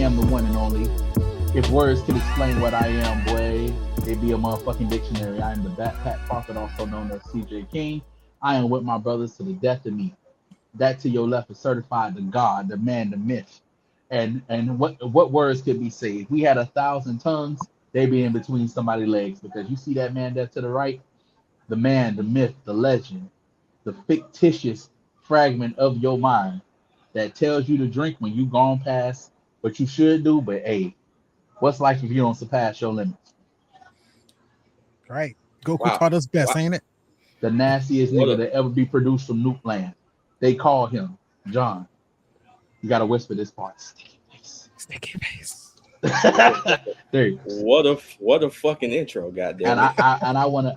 am the one and only. If words could explain what I am, boy, it'd be a motherfucking dictionary. I am the backpack prophet, also known as CJ King. I am with my brothers to the death of me. That to your left is certified the God, the man, the myth. And what words could be said? If we had 1,000 tongues, they'd be in between somebody's legs because you see that man there to the right, the man, the myth, the legend, the fictitious fragment of your mind that tells you to drink when you gone past what you should do. But hey, what's life if you don't surpass your limits? Right. Goku Wow. taught us best, Wow. ain't it? The nastiest What nigga a that ever be produced from Nuke Land. They call him John. You gotta whisper this part. Sticky face. Sticky face. There you go. what a fucking intro, And goddamn I, it. I and I wanna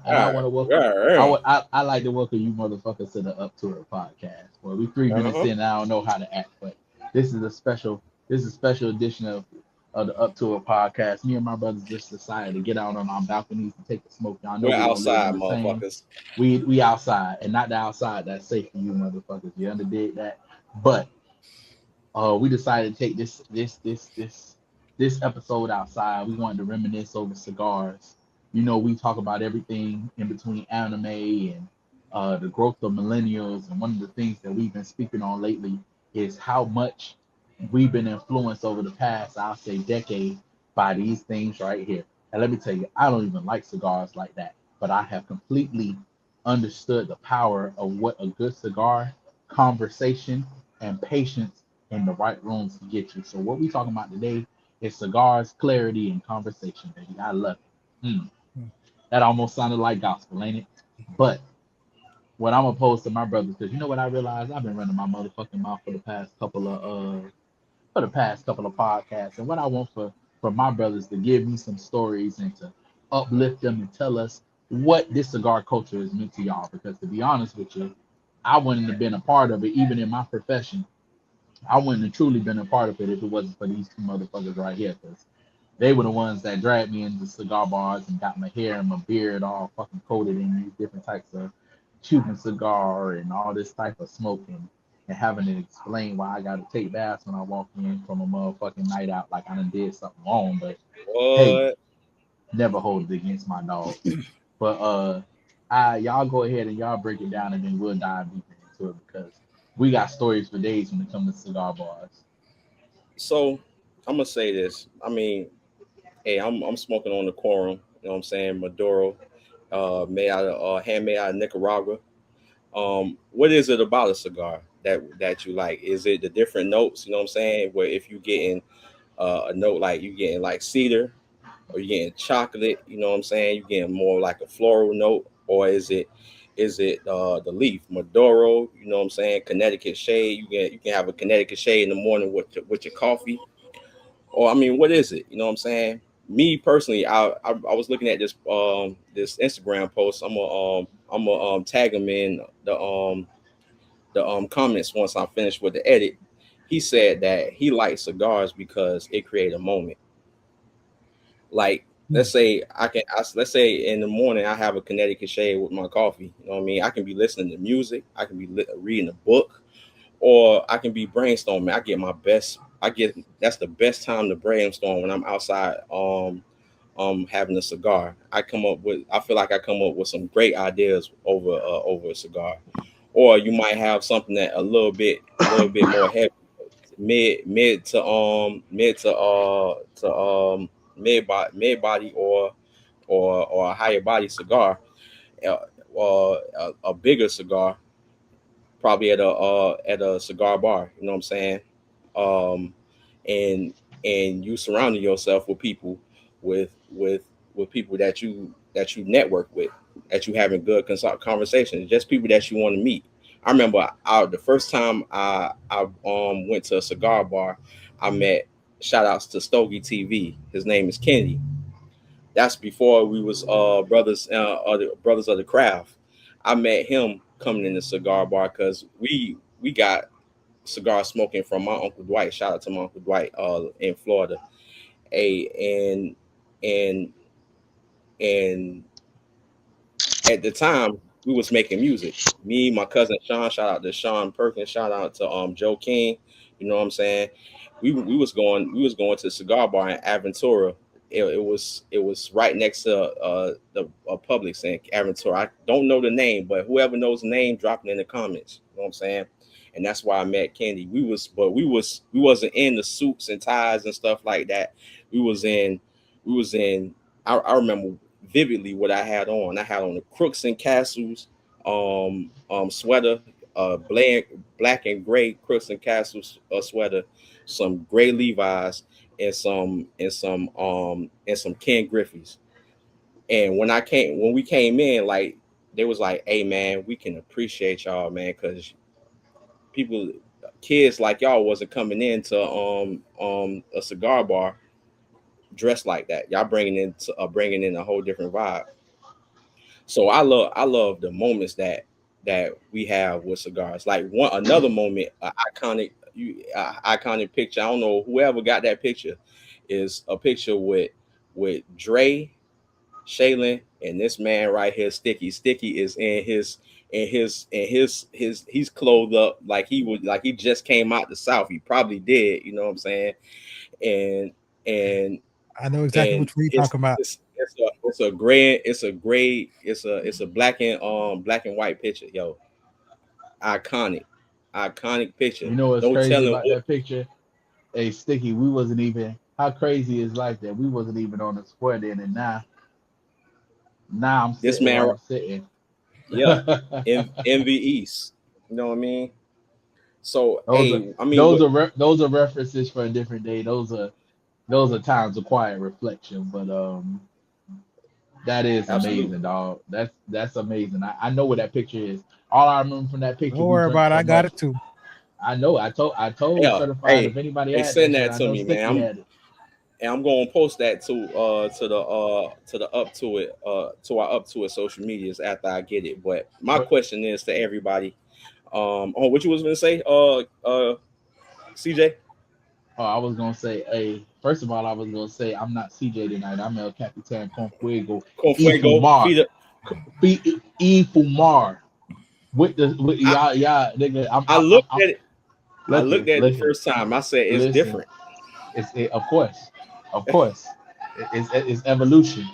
welcome. Uh-huh. I like to welcome you motherfuckers to the Up to It podcast. Well, we 3 minutes in, and I don't know how to act, but this is a special edition of the Up to It podcast. Me and my brothers just decided to get out on our balconies and take the smoke. Y'all know We're we don't live outside, in the same. motherfuckers. We outside, and not the outside that's safe for you motherfuckers. You underdid that, but we decided to take this episode outside. We wanted to reminisce over cigars. You know, we talk about everything in between anime and the growth of millennials. And one of the things that we've been speaking on lately is how much we've been influenced over the past, I'll say, decade by these things right here. And let me tell you, I don't even like cigars like that, but I have completely understood the power of what a good cigar, conversation, and patience in the right rooms to get you. So what we talking about today is cigars, clarity, and conversation, baby. I love it. That almost sounded like gospel, ain't it? But what I'm opposed to my brothers, because you know what I realized? I've been running my motherfucking mouth for the past couple of podcasts. And what I want for my brothers to give me some stories and to uplift them and tell us what this cigar culture is meant to y'all. Because to be honest with you, I wouldn't have been a part of it, even in my profession. I wouldn't have truly been a part of it if it wasn't for these two motherfuckers right here. Because they were the ones that dragged me into cigar bars and got my hair and my beard all fucking coated in these different types of Cuban cigar and all this type of smoking and having to explain why I got to take baths when I walk in from a motherfucking night out like I done did something wrong. But hey, What? never hold it against my dog. But y'all go ahead and y'all break it down and then we'll dive deeper into it because we got stories for days when it comes to cigar bars. So I'm gonna say this. I mean, hey, I'm smoking on the quorum, you know what I'm saying? Maduro, made out of handmade out of Nicaragua. What is it about a cigar that you like? Is it the different notes, you know what I'm saying? Where if you getting a note like you getting like cedar or you getting chocolate, you know what I'm saying? You getting more like a floral note, or is it the leaf Maduro? You know what I'm saying? Connecticut shade. You can have a Connecticut shade in the morning with your coffee. Or I mean, what is it? You know what I'm saying? Me personally, I was looking at this Instagram post. I'm gonna tag him in the comments once I finish with the edit. He said that he likes cigars because it create a moment. Like let's say in the morning I have a Connecticut shade with my coffee. You know what I mean? I can be listening to music, I can be reading a book, or I can be brainstorming. I get that's the best time to brainstorm when I'm outside having a cigar. I feel like I come up with some great ideas over a cigar. Or you might have something that a little bit more heavy, mid body or a higher body cigar, uh, or a bigger cigar, probably at a cigar bar. You know what I'm saying? Um, and you surrounding yourself with people with people that you network with, that you having good conversations, just people that you want to meet. I remember the first time I went to a cigar bar, I met, shout outs to Stogy TV. His name is Kennedy. That's before we was brothers of the craft. I met him coming in the cigar bar because we got cigar smoking from my uncle Dwight. Shout out to my uncle Dwight in Florida. A and and at the time we was making music. Me, my cousin Sean, shout out to Sean Perkins, shout out to Joe King, you know what I'm saying? we was going to Cigar Bar in Aventura. It was right next to the Publix in Aventura. I don't know the name, but whoever knows the name, drop it in the comments. You know what I'm saying? And that's why I met Candy. We wasn't in the suits and ties and stuff like that. We was in we was in. I remember vividly what I had on. I had on the Crooks and Castles sweater, black and gray Crooks and Castles sweater, some gray Levi's, and some Ken Griffey's. And when we came in, like they was like, "Hey man, we can appreciate y'all, man, because people, kids like y'all wasn't coming into a cigar bar dressed like that. Y'all bringing in a whole different vibe." So I love the moments that we have with cigars. Like another moment, iconic picture. I don't know whoever got that picture, is a picture with Dre, Shaylin, and this man right here, Sticky. Sticky is in his he's clothed up like he just came out the South. He probably did, you know what I'm saying? And and I know exactly and what you're talking about. it's a black and white picture, yo. Iconic picture. You know what's Don't crazy tell him about what that picture? Hey, Sticky, we wasn't even. How crazy is life that we wasn't even on the square then, and now I'm this sitting where man. I'm sitting. Yeah, Envy East. You know what I mean? So those are hey, I mean, what? those are references for a different day. Those are times of quiet reflection. But that is Absolutely. amazing, dog. That's amazing. I know what that picture is. All I remember from that picture, Don't we worry drank about it. so I got much. it too. I know. I told Yeah. certified if Hey, anybody hey, had that send shit. that I to know me, man. Sticky had it. And I'm gonna post that to the up to it to our up to it social medias after I get it. But my But question is to everybody. What you was gonna say, CJ? I was gonna say, hey, first of all, I was gonna say I'm not CJ tonight. I'm El Capitan Confuego Con E fuego, Fumar. feed it. Fumar. With I, y'all nigga. I looked I'm at it. I looked listen, at it the listen, first time. I said it's listen. different. Of course, of course. It's evolution.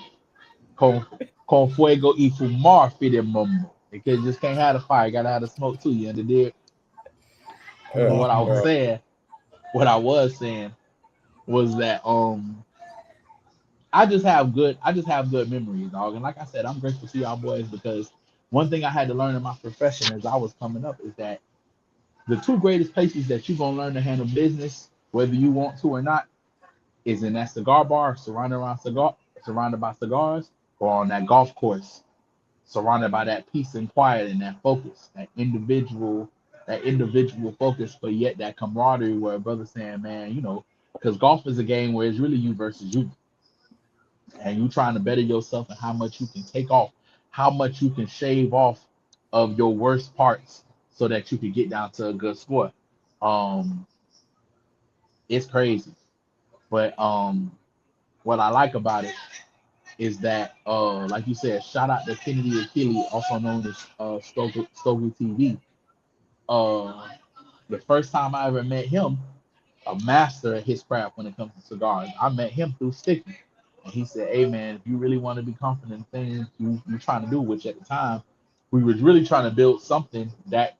Con fuego y fumar fide mumbo. Because you just can't have the fire, you gotta have the smoke too. You understand? But Uh, uh, what I was saying was that I just have good memories, dog. And like I said, I'm grateful to y'all boys because one thing I had to learn in my profession as I was coming up is that the two greatest places that you're gonna learn to handle business, whether you want to or not, is in that cigar bar, surrounded by cigars, or on that golf course, surrounded by that peace and quiet and that focus, that individual focus, but yet that camaraderie where a brother saying, man, because golf is a game where it's really you versus you, and you trying to better yourself and how much you can take off, how much you can shave off of your worst parts so that you can get down to a good score. Um, it's crazy, but what I like about it is that, like you said, shout out to Kennedy Achille, also known as Stogy TV. Uh, the first time I ever met him, a master at his craft when it comes to cigars, I met him through Sticky. And he said, hey man, if you really want to be confident in things you're trying to do, which at the time we was really trying to build something that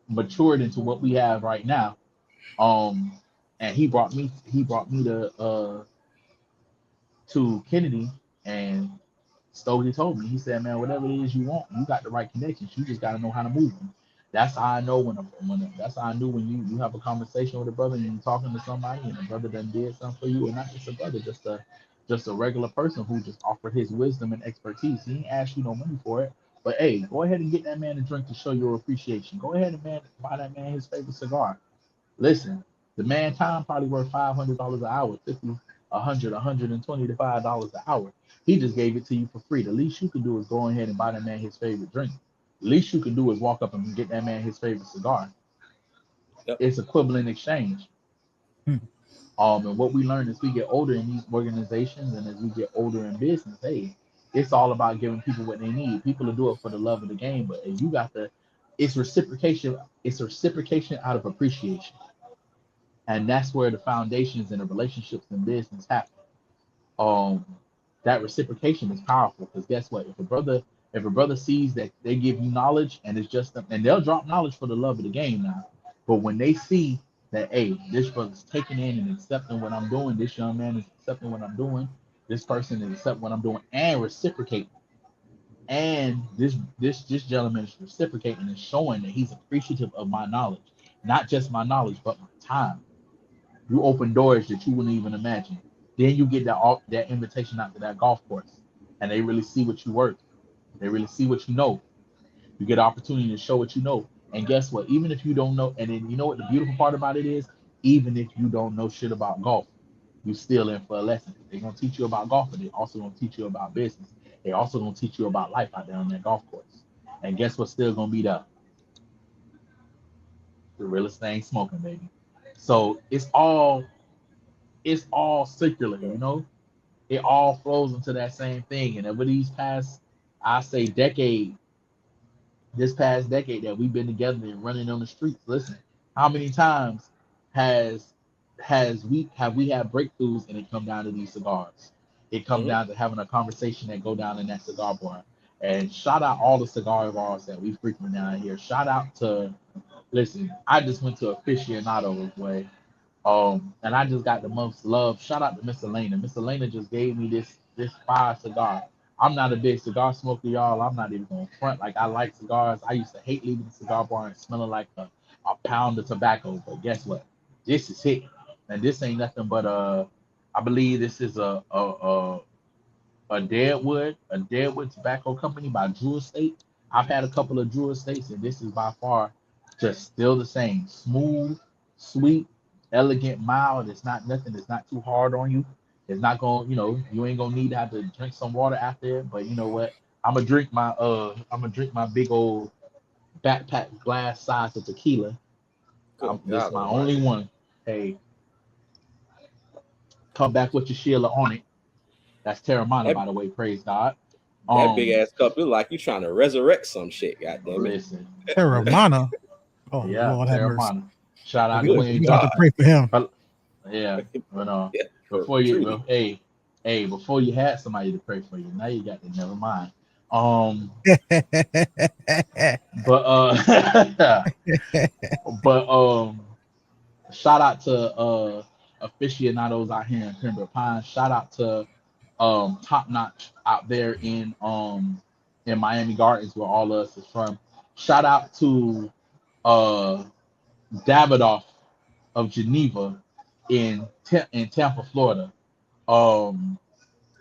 matured into what we have right now. Um, and he brought me to Kennedy, and Stogie told me, he said, man, whatever it is you want, you got the right connections. You just got to know how to move them. That's how I know that's how I knew when you have a conversation with a brother and you're talking to somebody and a brother done did something for you, and not just a brother, just a regular person who just offered his wisdom and expertise. He ain't asked you no money for it. But hey, go ahead and get that man a drink to show your appreciation. Go ahead and buy that man his favorite cigar. Listen, the man time probably worth $500 an hour, 50, 100, $125 an hour. He just gave it to you for free. The least you can do is go ahead and buy that man his favorite drink. The least you can do is walk up and get that man his favorite cigar. yep. It's equivalent exchange. Hmm. And what we learn as we get older in these organizations and as we get older in business, hey, it's all about giving people what they need. People will do it for the love of the game, but you got it's reciprocation. It's reciprocation out of appreciation. and that's where the foundations and the relationships in business happen. Um, that reciprocation is powerful because guess what? If a brother sees that they give you knowledge and it's just and they'll drop knowledge for the love of the game now, but when they see that hey, this brother's taking in and accepting what I'm doing, this young man is accepting what I'm doing, this person is accepting what I'm doing and reciprocating, and this gentleman is reciprocating and showing that he's appreciative of my knowledge, not just my knowledge but my time. You open doors that you wouldn't even imagine. Then you get that invitation out to that golf course, and they really see what you work. They really see what you know. You get an opportunity to show what you know. And guess what? Even if you don't know, and then you know what the beautiful part about it is, even if you don't know shit about golf, you still in for a lesson. They're gonna teach you about golf, but they also gonna teach you about business. They also gonna teach you about life out there on that golf course. And guess what's still gonna be there? The realest thing smoking, baby. So it's all circular, you know. It all flows into that same thing. And over these past, I say decade, this past decade that we've been together and running on the streets, listen, how many times has we had breakthroughs and it come down to these cigars? It come Mm-hmm. down to having a conversation that go down in that cigar bar. And shout out all the cigar bars that we frequent down here. Shout out to listen, I just went to aficionados way. And I just got the most love. Shout out to Miss Elena. Miss Elena just gave me this fire cigar. I'm not a big cigar smoker, y'all. I'm not even gonna front. Like I like cigars. I used to hate leaving the cigar bar and smelling like a pound of tobacco. But guess what? This is it. And this ain't nothing but I believe this is a Deadwood tobacco company by Drew Estate. I've had a couple of Drew Estates, and this is by far just still the same. Smooth, sweet, elegant, mild. It's not nothing. It's not too hard on you. It's not going, you ain't gonna need to have to drink some water after it. But you know what? I'm gonna drink my big old backpack glass size of tequila. Good This is God my Almighty. only one. Hey, come back with your Sheila on it. That's Terramana, That by the way. Praise God. that big Um, ass cup look like you trying to resurrect some shit. God damn it. listen, listen. Terramana. Oh Yeah, Lord have mercy. Terramana. Shout Yeah, out we to we, Wayne we Good got to God. Johnson. pray for him. But yeah, but Yeah, before you, truly. well, before you had somebody to pray for you, now you got to never mind. Um, but but shout out to aficionados out here in Pembroke Pines. Shout out to Top Notch out there in Miami Gardens where all of us is from. Shout out to uh Davidoff of Geneva in Tampa, Florida. Um,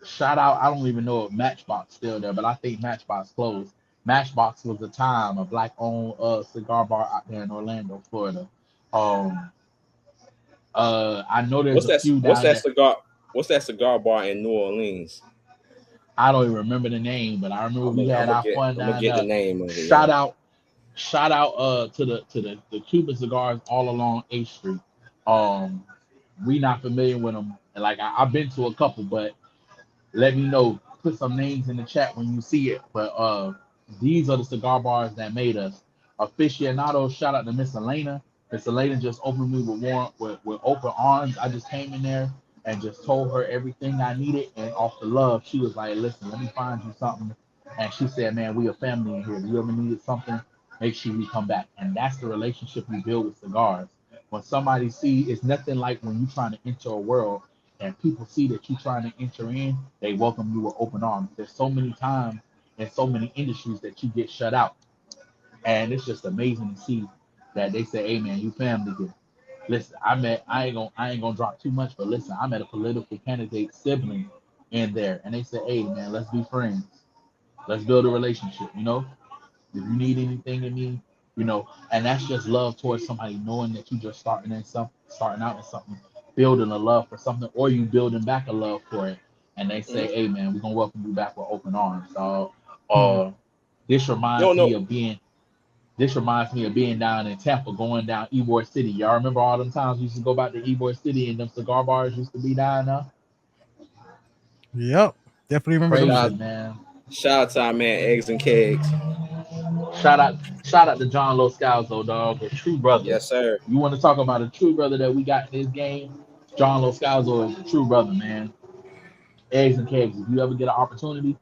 Shout out. I don't even know if Matchbox still there, but I think Matchbox closed. Matchbox was the time a black-owned cigar bar out there in Orlando, Florida. Um, I know there's What's a that? few What's down that there. cigar? What's that cigar bar in New Orleans? I don't even remember the name, but I remember I'm we gonna, I'm had gonna our get. fun I'm gonna down get the there. name of it. Yeah. Shout out, shout out to the Cuban cigars all along A Street. Um, we not familiar with them. Like I've been to a couple, but let me know. Put some names in the chat when you see it. But these are the cigar bars that made us aficionados. Shout out to Miss Elena. Miss Elena just opened me with open arms. I just came in there and just told her everything I needed, and off the love, she was like, "Listen, let me find you something." And she said, "Man, we a family in here. If you ever needed something, make sure you come back." And that's the relationship you build with cigars. When somebody see, it's nothing like when you trying to enter a world and people see that you're trying to enter in, they welcome you with open arms. There's so many times in so many industries that you get shut out. And it's just amazing to see that they say, hey man, you family here. Listen, I ain't gonna drop too much, but listen, I met a political candidate sibling in there and they said, hey man, let's be friends. Let's build a relationship, you know? If you need anything in me, and that's just love towards somebody, knowing that you just starting out in something, building a love for something, or you building back a love for it. And they say, Mhm. "Hey, man, we're gonna welcome you back with open arms." So, Hmm. this You don't reminds know. me of being. This reminds me of being down in Tampa, going down Ybor City. Y'all remember all them times we used to go back to Ybor City and them cigar bars used to be down there? Yep, definitely remember them Crazy, Shout, shit. man. shout out to our man Eggs and Kegs. Shout out to John Los Scalzo, dog, a true brother. Yes, sir. You want to talk about a true brother that we got in this game? John Los Scalzo is a true brother, man. Eggs and kegs. If you ever get an opportunity,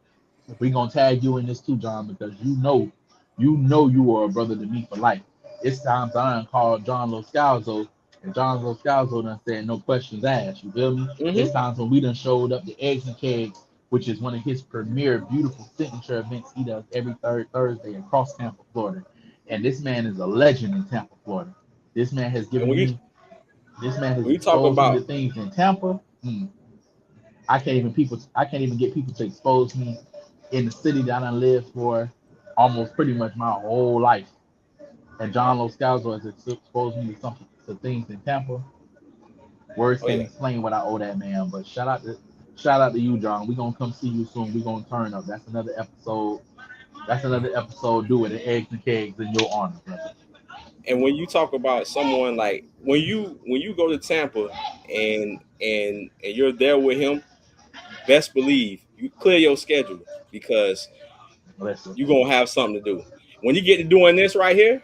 we're gonna tag you in this too, John, because you are a brother to me for life. It's times I done called John Los Scalzo, and John Los Scalzo done said no questions asked. You feel me? It's Mm-hmm. times when we done showed up to Eggs and Kegs, which is one of his premier beautiful signature events he does every third Thursday across Tampa, Florida. And this man is a legend in Tampa, Florida. This man has And given me, this man has when you talk exposed me to about things in Tampa. I can't even get people to expose me in the city that I lived for almost pretty much my whole life. And John Los Scalzo has exposed me to something to things in Tampa. Words oh can't yeah, explain what I owe that man. But shout out to you, John. We're gonna come see you soon. We're gonna turn up. That's another episode. That's another episode. Do it at Eggs and Kegs in your honor, brother. and when you talk about someone like when you go to Tampa and you're there with him, best believe you clear your schedule because Listen. you're gonna have something to do. When you get to doing this right here,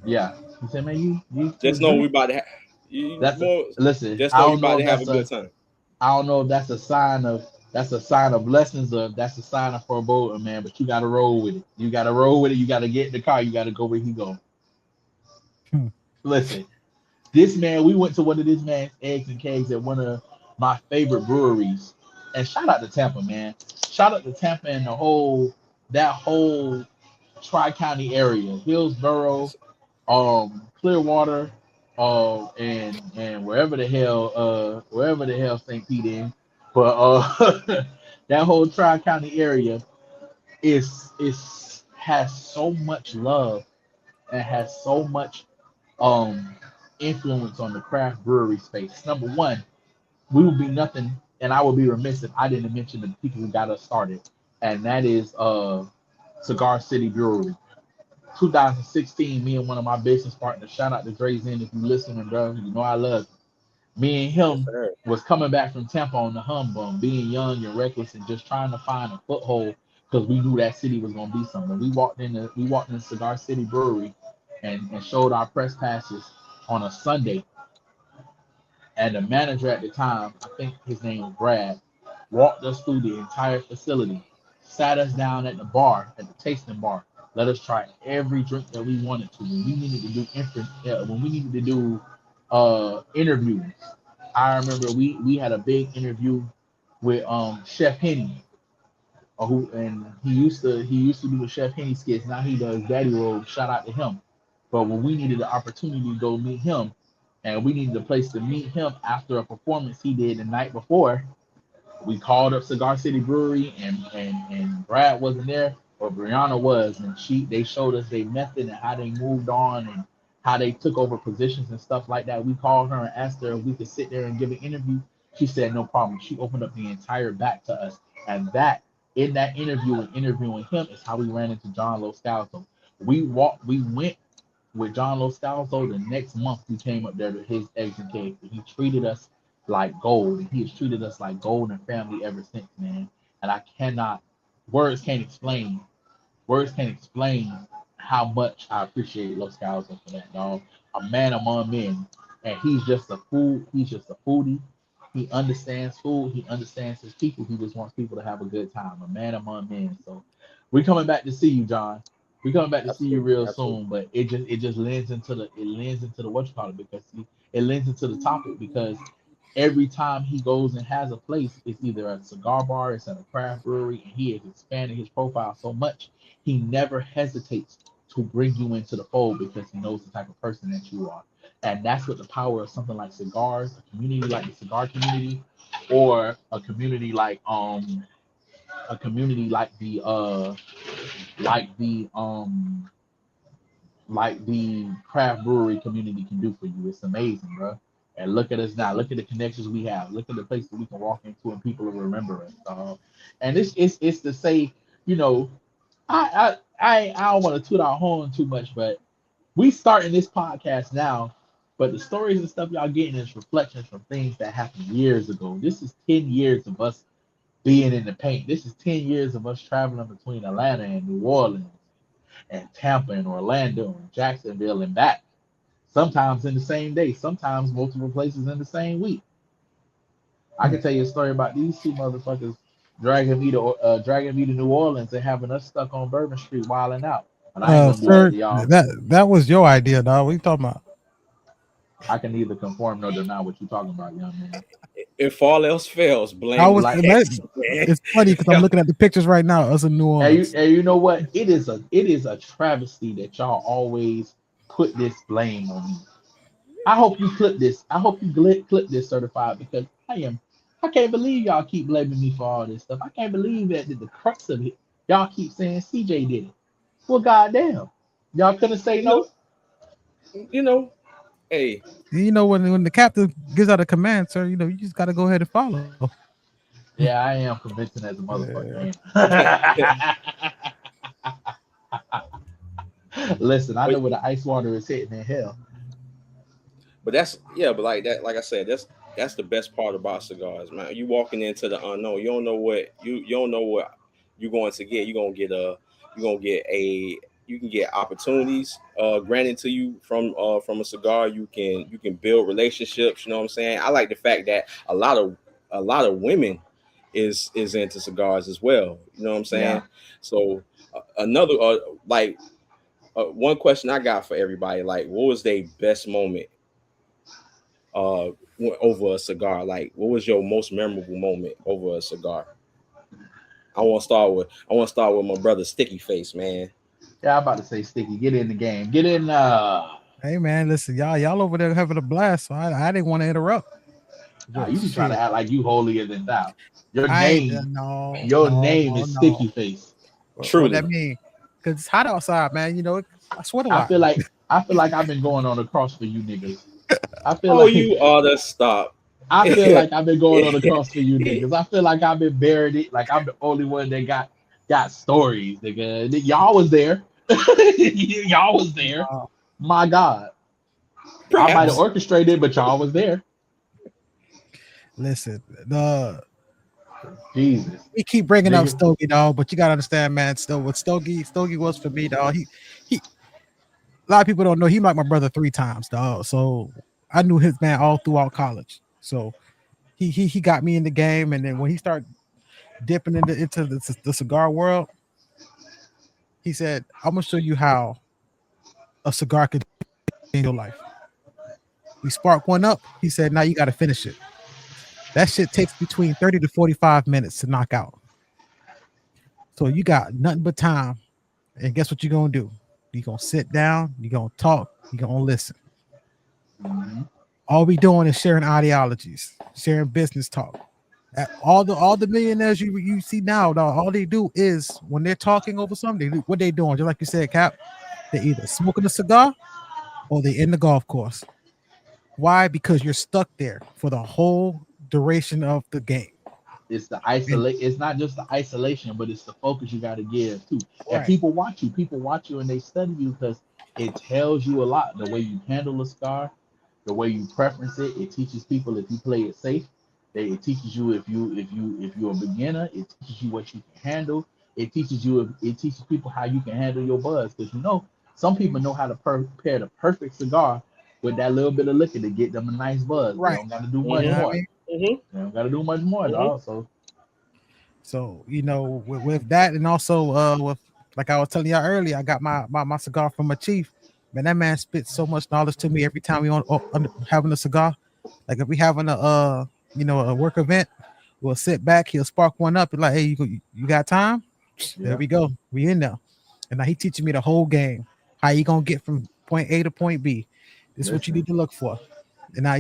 Yeah. He said, man, you just was know we drink. about to you That's a, more. listen. Just know you about to have a good time. I don't know if that's a sign of blessings or if that's a sign of foreboding, man. But you gotta roll with it. You gotta roll with it. You gotta get in the car. You gotta go where he go. Hmm. Listen, this man, we went to one of this man's eggs and kegs at one of my favorite breweries. And shout out to Tampa, man. Shout out to Tampa and that whole tri-county area, Hillsborough, Clearwater, and wherever the hell St. Pete is. But that whole tri-county area is has so much love and has so much um influence on the craft brewery space. Number one, we would be nothing, and I would be remiss if I didn't mention the people who got us started, and that is Cigar City Brewery. 2016, me and one of my business partners, shout out to Dre Zen if you listening, bro. You know I love you. Me and Yes, him sir. was coming back from Tampa on the hum bum, being young and reckless and just trying to find a foothold because we knew that city was gonna be something. We walked in Cigar City Brewery and showed our press passes on a Sunday. And the manager at the time, I think his name was Brad, walked us through the entire facility, sat us down at the bar, at the tasting bar, let us try every drink that we wanted to. When we needed to do interviews, I remember we had a big interview with Chef Henny, and he used to do the Chef Henny skits. Now he does Daddy Roll. Shout out to him. But when we needed the opportunity to go meet him, and we needed a place to meet him after a performance he did the night before, we called up Cigar City Brewery, and Brad wasn't there, but Brianna was, and they showed us their method and how they moved on and how they took over positions and stuff like that. We called her and asked her if we could sit there and give an interview. She said no problem. She opened up the entire back to us, and that in that interview and interviewing him is how we ran into John Los Scalzo. We went with John Los Scalzo. The next month we came up there to his eggs and cakes, and he treated us like gold. And he has treated us like gold and family ever since, man. And I cannot, words can't explain, words can't explain how much I appreciate Los Scalzo for that, dog. A man among men, and he's just a fool. He's just a foodie. He understands food. He understands his people. He just wants people to have a good time. A man among men. So we're coming back to see you, John. We're coming back to see you Absolutely, real absolutely. soon. But it just lends into the what you call it, because it lends into the topic because every time he goes and has a place, it's either a cigar bar, it's at a craft brewery, and he has expanded his profile so much, he never hesitates to bring you into the fold because he knows the type of person that you are. And that's what the power of something like cigars, a community like the cigar community, or a community like the craft brewery community can do for you. It's amazing, bro. And look at us now. Look at the connections we have. Look at the places we can walk into and people will remember us. And it's to say, you know, I don't want to toot our horn too much, but we starting this podcast now. But the stories and stuff y'all getting is reflections from things that happened years ago. This is 10 years of us being in the paint. This is 10 years of us traveling between Atlanta and New Orleans, and Tampa and Orlando and Jacksonville and back. Sometimes in the same day, sometimes multiple places in the same week. I can tell you a story about these two motherfuckers dragging me to New Orleans and having us stuck on Bourbon Street wilding out. But I ain't gonna do that Sir, to y'all. that was your idea, dog. What you talking about? I can neither conform nor deny what you're talking about, young man. If all else fails, I blame was. the Like, ex, man. It's funny because I'm looking at the pictures right now. Us in New Orleans. and you know what? It is a travesty that y'all always put this blame on me. I hope you clip this. I hope you clip this certified because I can't believe y'all keep blaming me for all this stuff. I can't believe that the crux of it. Y'all keep saying CJ did it. Well, goddamn, y'all couldn't say You know, no. you know, hey, You know when the captain gives out a command, sir, you just got to go ahead and follow. Yeah, I am convincing as a Yeah. motherfucker. Man. Listen, I but know where the ice water is hitting in hell. that's yeah, but like that, like I said, that's the best part about cigars, man. You walking into the unknown, you don't know what you don't know what you're going to get. You're gonna get a you can get opportunities granted to you from a cigar. You can build relationships. You know what I'm saying? I like the fact that a lot of women is into cigars as well. You know what I'm saying? Yeah, So another like one question I got for everybody, like, what was their best moment uh over a cigar? Like, what was your most memorable moment over a cigar? I want to start with my brother Sticky Face, man. yeah. I'm about to say, Sticky, get in the game. Get in. Hey man, listen, y'all over there having a blast. So I didn't want to interrupt. But You be trying to shit, act like you holier than thou. Your I ain't name, no, your no, name no, is no. Sticky Face. What that Truly. mean? Because it's hot outside, man. I sweat a I lot. feel like I feel like I've been going on a cross for you niggas. I feel Oh, like you ought to stop. I feel Yeah. like I've been going on a cross for you niggas. I feel like I've been buried it. Like I'm the only one that got stories, nigga. Y'all was there. Y'all was there. Uh, My God. I might have Perhaps. orchestrated, but y'all was there. listen, the Jesus. we keep bringing up Nigga. Stogie, dog, but you gotta understand, man. Still, what Stogie was for me, dog. He. A lot of people don't know he like my brother 3 times, dog. So I knew his man all throughout college. So he got me in the game, and then when he started dipping into the cigar world, he said, "I'm gonna show you how a cigar could change your life." We sparked one up. He said, "Now you got to finish it." That shit takes between 30 to 45 minutes to knock out. So you got nothing but time. And guess what you're gonna do? You're gonna sit down, you're gonna talk, you're gonna listen. Mhm. All we doing is sharing ideologies, sharing business talk. All the millionaires you see now, dog, all they do is when they're talking over something, what they doing, just like you said, Cap, they either smoking a cigar or they in the golf course. Why? Because you're stuck there for the whole duration of the game. It's the And isolate. It's not just the isolation, but it's the focus you got to give too. And right, people watch you. People watch you and they study you because it tells you a lot. The way you handle a scar, the way you preference it. It teaches people if you play it safe. It teaches you if you're a beginner. It teaches you what you can handle. It teaches people how you can handle your buzz because some people know how to prepare the perfect cigar with that little bit of liquor to get them a nice buzz. They right. don't got to do You much know Mm-hmm. what I more. mean? Mm-hmm. They don't got to do much more, Mm-hmm. dog. So So with that, and also with like I was telling y'all earlier, I got my cigar from my chief. Man, that man spits so much knowledge to me every time we having a cigar. Like if we having a work event, we'll sit back, he'll spark one up, and like, hey, you got time? There yeah. we go, we in there. And now he teaching me the whole game, how you gonna get from point A to point B. This is what you Listen, need to look for. And now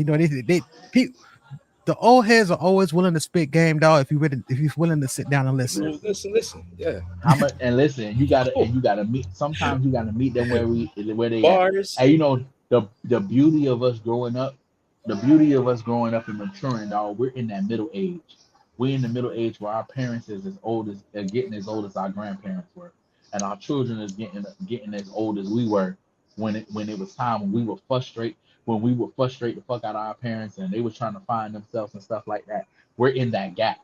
the old heads are always willing to spit game, dog. If you're willing to sit down and listen. Well, listen. listen. Yeah. How much? And listen, Oh, you gotta meet. Sometimes you gotta meet them where they at. bars. And the beauty of us growing up, the beauty of us growing up and maturing, dog. We're in that middle age. We're in the middle age where our parents is as old as getting as old as our grandparents were, and our children is getting as old as we were when it was time when we would frustrate the fuck out of our parents and they was trying to find themselves and stuff like that. We're in that gap.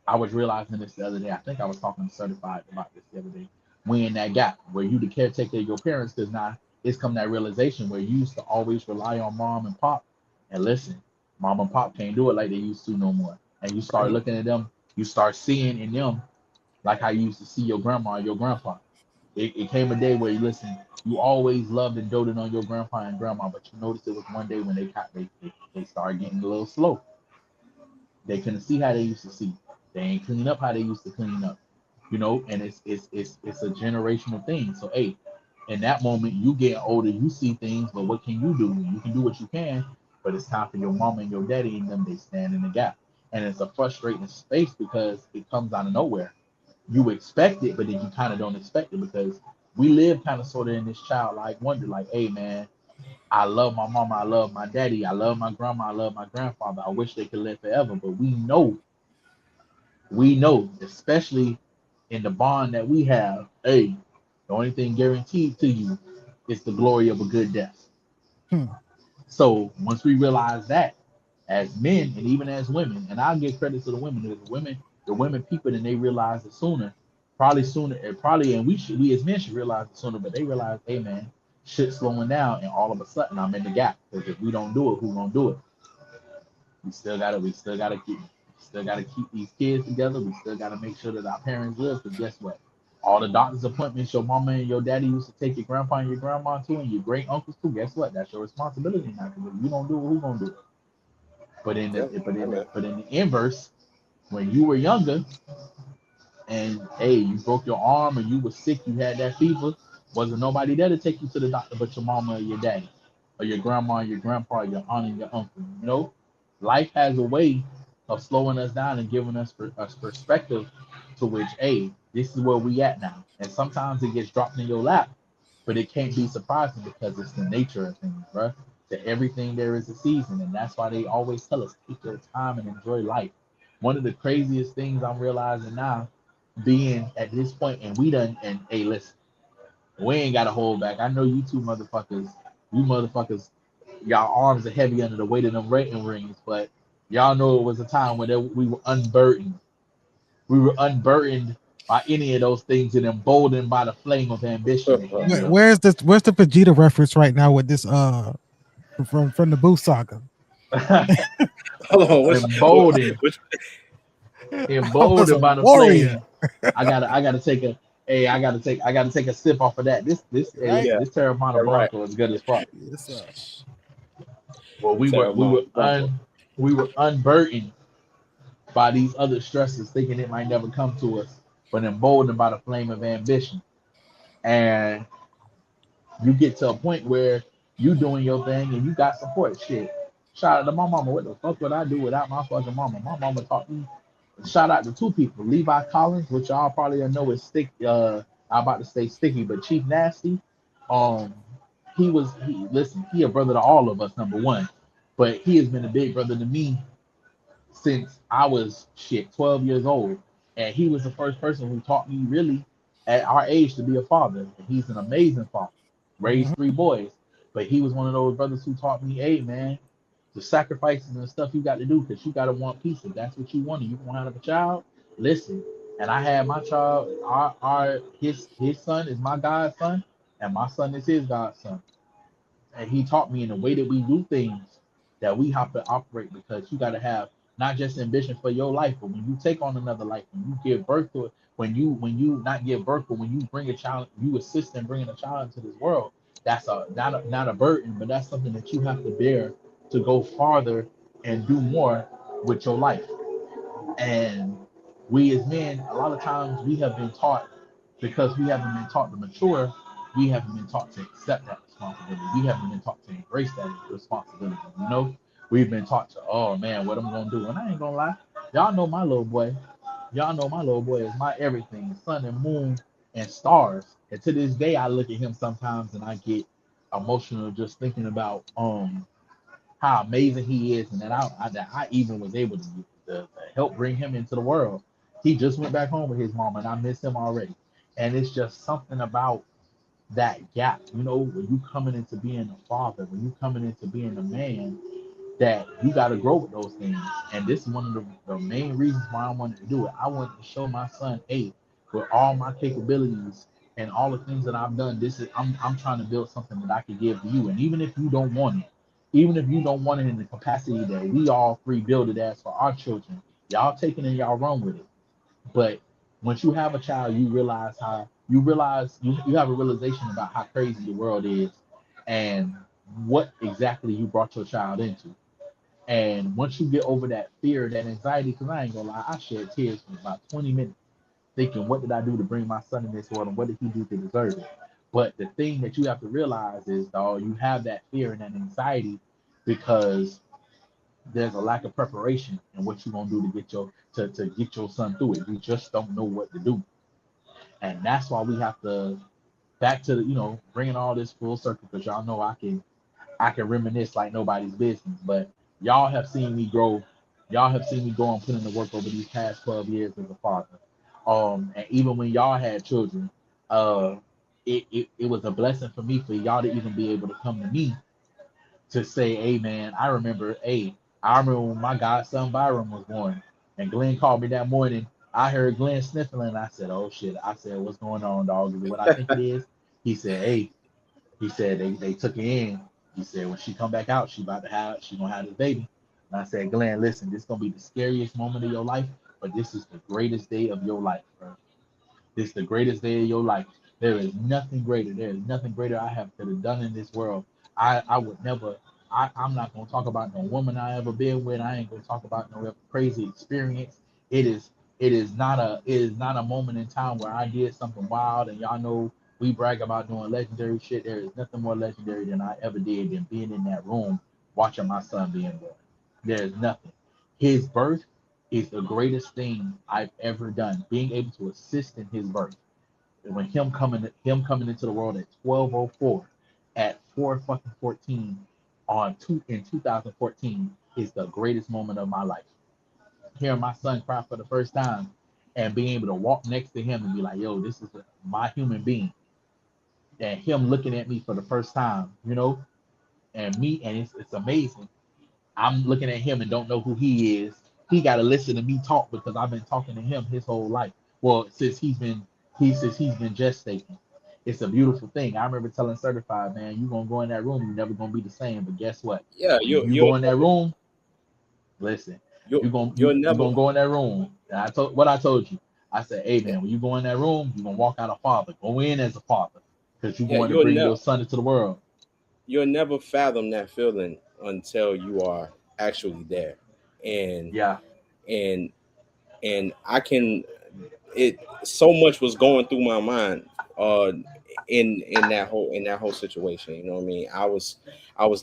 I was realizing this the other day. I think I was talking to Certified about this the other day. we in that gap where you the caretaker of your parents, because now it's come that realization where you used to always rely on mom and pop, and listen, mom and pop can't do it like they used to no more. And you start looking at them, you start seeing in them like how you used to see your grandma and your grandpa. It came a day where you listen, you always loved and doted on your grandpa and grandma, but you noticed it was one day when they started getting a little slow. They couldn't see how they used to see. They ain't clean up how they used to clean up. And it's a generational thing. So hey, in that moment, you getting older, you see things, but what can you do? You can do what you can, but it's time for your mama and your daddy and them, they stand in the gap. And it's a frustrating space because it comes out of nowhere. You expect it, but then you kind of don't expect it because we live kind of sort of in this childlike wonder, like, hey man, I love my mama, I love my daddy, I love my grandma, I love my grandfather. I wish they could live forever, but we know, especially in the bond that we have, hey, the only thing guaranteed to you is the glory of a good death. Hmm. So once we realize that, as men and even as women, and I'll give credit to the women, because the women people, and they realize it sooner, probably sooner, and probably, and we as men should realize it sooner, but they realize, hey man, shit's slowing down, and all of a sudden I'm in the gap. Because if we don't do it, who gonna do it? We still gotta keep these kids together. We still gotta make sure that our parents live. Because guess what? All the doctor's appointments your mama and your daddy used to take your grandpa and your grandma to, and your great uncles too. Guess what? That's your responsibility now. Because if you don't do it, who gonna do it? But in the Yeah, but in the amen. but in the inverse, when you were younger and hey, you broke your arm or you were sick, you had that fever, wasn't nobody there to take you to the doctor but your mama or your daddy, or your grandma or your grandpa, or your aunt and your uncle. Life has a way of slowing us down and giving us perspective to which, hey, this is where we at now. And sometimes it gets dropped in your lap, but it can't be surprising because it's the nature of things, bro. To everything there is a season, and that's why they always tell us take your time and enjoy life. One of the craziest things I'm realizing now, being at this point, and we done, and hey, listen, we ain't got to hold back. I know you motherfuckers, y'all arms are heavy under the weight of them rating rings, but y'all know it was a time when we were unburdened. We were unburdened by any of those things and emboldened by the flame of ambition, if you will. Where's this? Where's the Vegeta reference right now with this? From the Boo saga. Hold on, emboldened, which I was a emboldened by the warrior, flame. I gotta take a hey, I gotta take a sip off of that. Hey, right? listen, yeah, this Terramana yeah, right. Blanco is good as fuck. Yes, sir. Well, we were Sarah we were Blanco. we were unburdened by these other stresses, thinking it might never come to us, but emboldened by the flame of ambition. And you get to a point where you doing your thing and you got support. Shit. Shout out to my mama. What the fuck would I do without my fucking mama? My mama taught me. Shout out to two people, Levi Collins, which y'all probably know is stick. I'm about to say sticky, but Chief Nasty. Um, he a brother to all of us, number one, but he has been a big brother to me since I was 12 years old. And he was the first person who taught me really at our age to be a father. And he's an amazing father, Mhm. raised three boys. But he was one of those brothers who taught me, hey man, the sacrifices and the stuff you got to do because you got to want peace. If that's what you want and you want to have a child, listen. And I had my child, his son is my godson, and my son is his godson. And he taught me in the way that we do things that we have to operate because you got to have not just ambition for your life, but when you take on another life, when you give birth to it, when you not give birth, but when you bring a child, you assist in bringing a child into this world. That's not a burden, but that's something that you have to bear to go farther and do more with your life. And we as men, a lot of times we have been taught because we haven't been taught to mature, we haven't been taught to accept that responsibility. We haven't been taught to embrace that responsibility. We've been taught to, oh man, what I'm gonna do. And I ain't gonna lie, y'all know my little boy. Y'all know my little boy is my everything, sun and moon and stars. And to this day, I look at him sometimes and I get emotional just thinking about how amazing he is, and that I even was able to help bring him into the world. He just went back home with his mom, and I miss him already. And it's just something about that gap, when you coming into being a father, when you coming into being a man, that you got to grow with those things. And this is one of the main reasons why I wanted to do it. I wanted to show my son, hey, with all my capabilities and all the things that I've done. This is I'm trying to build something that I can give to you. And even if you don't want it, even if you don't want it in the capacity that we all three build it as for our children, y'all take it and y'all run with it. But once you have a child, you have a realization about how crazy the world is and what exactly you brought your child into. And once you get over that fear, that anxiety, because I ain't gonna lie, I shed tears for about 20 minutes thinking, what did I do to bring my son in this world and what did he do to deserve it? But the thing that you have to realize is, dog, you have that fear and that anxiety because there's a lack of preparation in what you're gonna do to get your son through it. You just don't know what to do. And that's why we have to back to the, bringing all this full circle because y'all know I can reminisce like nobody's business. But y'all have seen me grow. Y'all have seen me grow and put in the work over these past 12 years as a father. And even when y'all had children, uh, it was a blessing for me for y'all to even be able to come to me to say, hey man, I remember when my godson Byron was born, and Glenn called me that morning. I heard Glenn sniffling, and I said, oh shit. I said, what's going on, dog? Is it what I think it is? He said, hey, he said they took her in. He said when she come back out, she gonna have this baby. And I said, Glenn, listen, this is gonna be the scariest moment of your life, but this is the greatest day of your life, bro. This is the greatest day of your life. There is nothing greater. There is nothing greater I have could have done in this world. I would never. I'm not gonna talk about no woman I ever been with. I ain't gonna talk about no crazy experience. It is it is not a moment in time where I did something wild and y'all know we brag about doing legendary shit. There is nothing more legendary than I ever did than being in that room watching my son being born. There is nothing. His birth is the greatest thing I've ever done. Being able to assist in his birth. And when him coming into the world at 12:04, at 4 fucking 14 in 2014 is the greatest moment of my life. Hearing my son cry for the first time and being able to walk next to him and be like, yo, this is my human being. And him looking at me for the first time, and it's amazing. I'm looking at him and don't know who he is. He got to listen to me talk because I've been talking to him his whole life. Well, since he's been gestating. It's a beautiful thing. I remember telling Certified, man, you gonna go in that room, you're never gonna be the same. But guess what? Yeah, When you go in that room, listen, you you're gonna you'll you're never. gonna go in that room. And I told you. I said, hey man, when you go in that room, you're gonna walk out a father. Go in as a father because you're Yeah, going to bring your son into the world. you'll never fathom that feeling until you are actually there, and Yeah, and and I can. It so much was going through my mind uh in that whole situation. You know what I mean? I was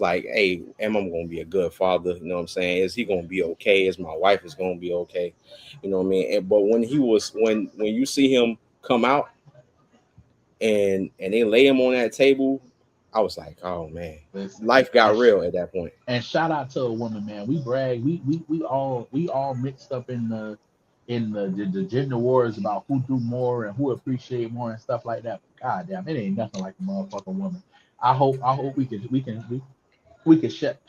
like, hey, am I gonna be a good father? You know what I'm saying? Is he gonna be okay? Is my wife is gonna be okay? You know what I mean? But when you see him come out and they lay him on that table, I was like, oh man, listen. life got And real at that point. And shout out to a woman, man. We brag. We all mixed up in the gender wars about who do more and who appreciate more and stuff like that. But god damn, it ain't nothing like a motherfucking woman. I hope we can we can set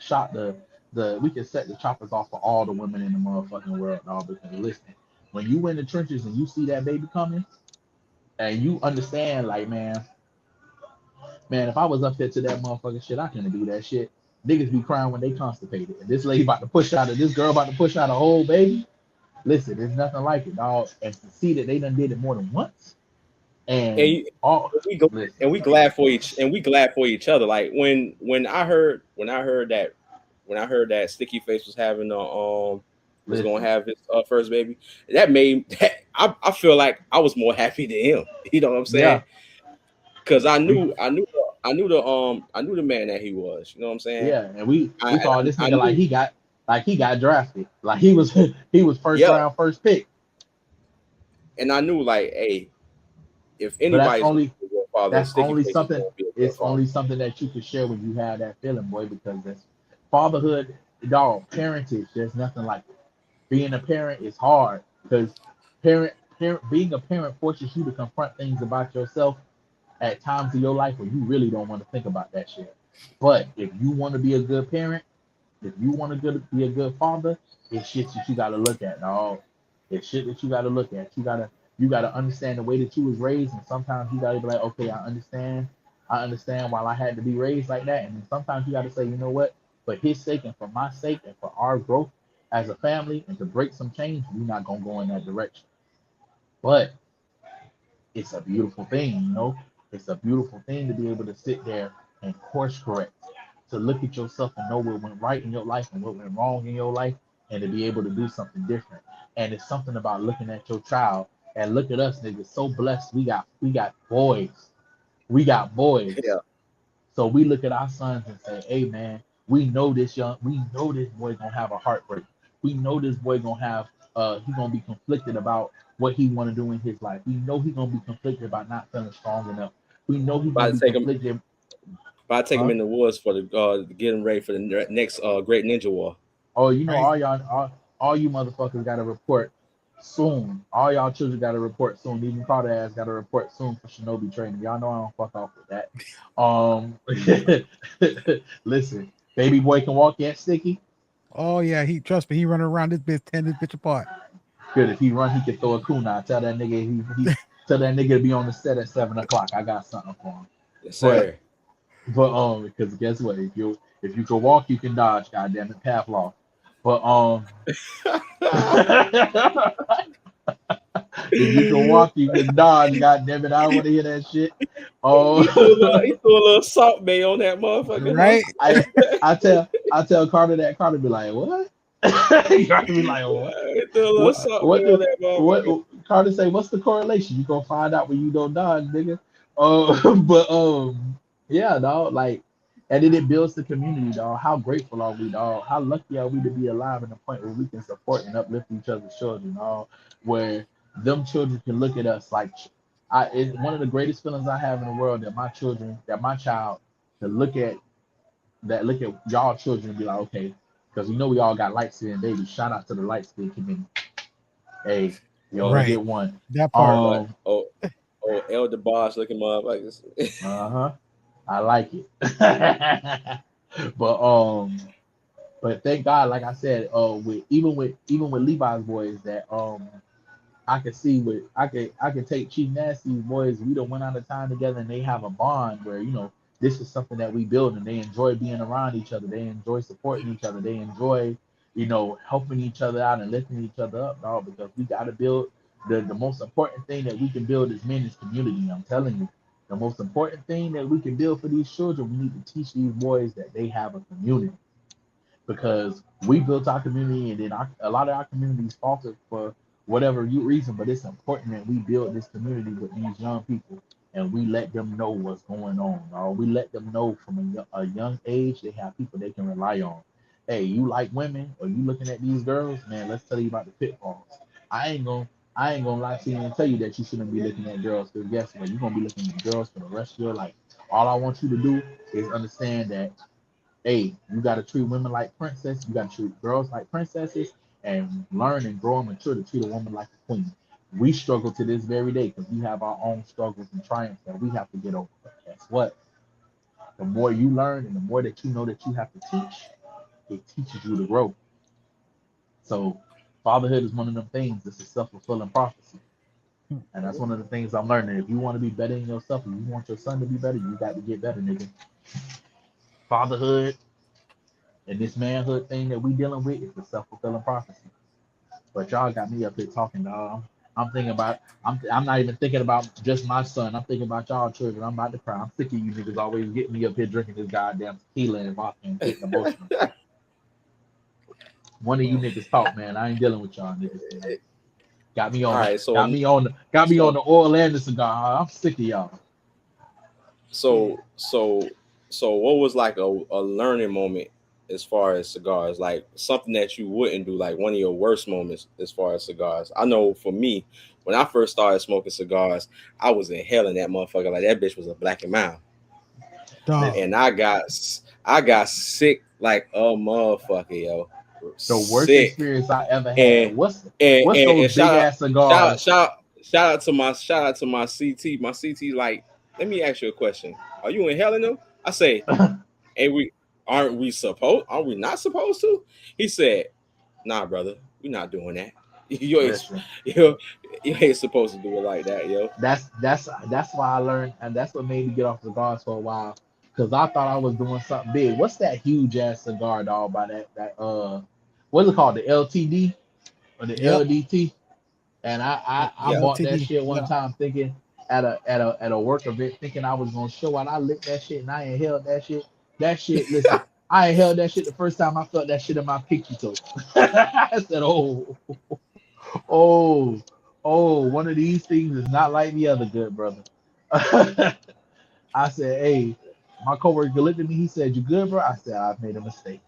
the choppers off for all the women in the motherfucking world, dog. Because listen, when you in the trenches and you see that baby coming and you understand, like man, if I was up there to that motherfucking shit, I couldn't do that shit. Niggas be crying when they constipated. And this lady about to push out of this girl about to push out a whole baby. Listen, there's nothing like it, dog. And to see that they done did it more than once. And And you, all we go listen, and we glad for each other. Like when I heard that Sticky Face was gonna listen. have his first baby, that made I feel like I was more happy than him. You know what I'm saying? Yeah, Because I we knew I knew the man that he was. You know what I'm saying? yeah, and we call this I nigga knew. like he got drafted. Like he was first Yeah, round, first pick. and I knew like, hey, if But that's anybody's gonna only be a good father, that's Sticky only Face is something gonna be a good it's father. only something that you can share when you have that feeling, boy, because that's fatherhood, dog, parentage, there's nothing like it. Being a parent is hard because being a parent forces you to confront things about yourself at times of your life where you really don't want to think about that shit. But if you want to be a good parent, if you want to be a good father, it's shit that you got to look at, dog. It's shit that you got to look at. You got to understand the way that you was raised, and sometimes you got to be like, okay, I understand. I understand why I had to be raised like that, and then sometimes you got to say, you know what? For his sake and for my sake and for our growth as a family and to break some change, we're not gonna go in that direction. But it's a beautiful thing, you know. It's a beautiful thing to be able to sit there and course correct, to look at yourself and know what went right in your life and what went wrong in your life, and to be able to do something different. And it's something about looking at your child and look at us, niggas. So blessed, we got boys, we got boys. Yeah. So we look at our sons and say, hey man, we know this boy gonna have a heartbreak. We know this boy gonna have he gonna be conflicted about what he wanna do in his life. We know he gonna be conflicted about not feeling strong enough. We know he gonna About to be take him. conflicted. About to take him Huh? in the woods for the getting ready for the next Great Ninja War. Oh, you know, Right. all you motherfuckers gotta report soon. All y'all children gotta report soon. Even Carter ass gotta report soon for Shinobi training. Y'all know I don't fuck off with that. Listen, baby boy can walk yet, Sticky. Oh yeah, he trust me, he running around this bitch, tearing this bitch apart. Good. If he run, he can throw a kunai. Tell that nigga he tell that nigga to be on the set at 7 o'clock. I got something for him. Yes, But sir. because guess what? If you can walk, you can dodge. Goddamn it, Pavlov. But if you can walk, you can dodge. Goddamn it, I don't want to hear that shit. Oh, He threw a little salt bay on that motherfucker, Right? I I tell Carter that. Carter be like, what? Carter be like, what? He threw a little salt bay on that motherfucker. What Carter say? What's the correlation? You gonna find out when you don't dodge, nigga. But yeah, dog. Like, and then it builds the community, dog. How grateful are we, dog? How lucky are we to be alive in a point where we can support and uplift each other's children, dog? Where them children can look at us like, it's one of the greatest feelings I have in the world that my child, to look at y'all children and be like, okay, because we all got light skinned babies. Shout out to the light skinned community. Hey, you only Right. get one. That part. But Elder Boss looking motherfuckers. Uh-huh. I like it. but but thank God, like I said, with even with Levi's boys that I can see with I can take Chief Nasty's boys. We don't went out of time together, and they have a bond where this is something that we build, and they enjoy being around each other. They enjoy supporting each other. They enjoy helping each other out and lifting each other up, dog. Because we got to build the most important thing that we can build as men is community. I'm telling you, the most important thing that we can build for these children, we need to teach these boys that they have a community, because we built our community, and then a lot of our communities faltered for whatever reason. But it's important that we build this community with these young people, and we let them know what's going on. Or we let them know from a young age they have people they can rely on. Hey, you like women, or you looking at these girls, man? Let's tell you about the pitfalls. I ain't gonna I ain't gonna lie to you and tell you that you shouldn't be looking at girls, because guess what? You're gonna be looking at girls for the rest of your life. All I want you to do is understand that, hey, you got to treat women like princesses. You got to treat girls like princesses, and learn and grow and mature to treat a woman like a queen. We struggle to this very day because we have our own struggles and triumphs that we have to get over. But guess what? The more you learn and the more that you know that you have to teach, it teaches you to grow. So fatherhood is one of them things. It's a self-fulfilling prophecy. And that's one of the things I'm learning. If you want to be better in yourself, if you want your son to be better, you got to get better, nigga. Fatherhood and this manhood thing that we dealing with is a self-fulfilling prophecy. But y'all got me up here talking, dog. I'm thinking about. I'm not even thinking about just my son. I'm thinking about y'all children. I'm about to cry. I'm sick of you niggas always getting me up here drinking this goddamn tequila and vodka and getting emotional. One of you niggas talk, man. I ain't dealing with y'all niggas tonight. Got me All on the right, got me on so the oil and the cigar. I'm sick of y'all. so so so what was like a learning moment as far as cigars, like something that you wouldn't do, like one of your worst moments as far as cigars? I know for me, when I first started smoking cigars, I was inhaling that motherfucker like that bitch was a black and mild, Dog. and I got sick like a motherfucker, yo, The worst sick. experience I ever had. and What's those and big ass cigars? shout out to my CT. My CT, like, let me ask you a question. Are you inhaling them? I say, and we aren't we not supposed to? He said, nah, brother, we're not doing that. You ain't Listen, you, you ain't supposed to do it like that, yo. that's why I learned, and that's what made me get off cigars for a while, because I thought I was doing something big. What's that huge ass cigar, dog? By that what's it called? The LTD or the Yep. LDT? And I Yeah, bought that LTD. shit one Yeah. time thinking at a work event thinking I was gonna show out. I licked that shit and I inhaled that shit. That shit, listen, I inhaled that shit the first time I felt that shit in my pinky toe. I said, oh, one of these things is not like the other, good brother. I said, hey, my coworker looked at me. He said, "You good, bro?" I said, "I've made a mistake.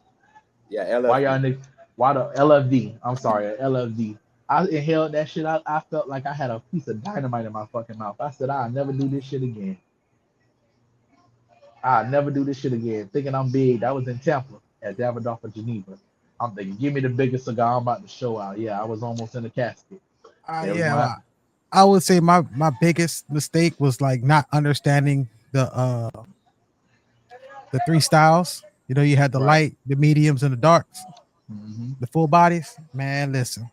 yeah, Why y'all LFD. niggas? Why the LFD? I'm sorry, LFD." I inhaled that shit. I felt like I had a piece of dynamite in my fucking mouth. I said, "I'll never do this shit again. I'll never do this shit again." Thinking I'm big. That was in Tampa at Davidoff of Geneva. I'm thinking, give me the biggest cigar I'm about to show out. Yeah, I was almost in the casket. It was Yeah. my Well, I would say my biggest mistake was like not understanding the three styles. You know, you had the right. light, the mediums, and the darks, Hmm. the full bodies. Man, listen,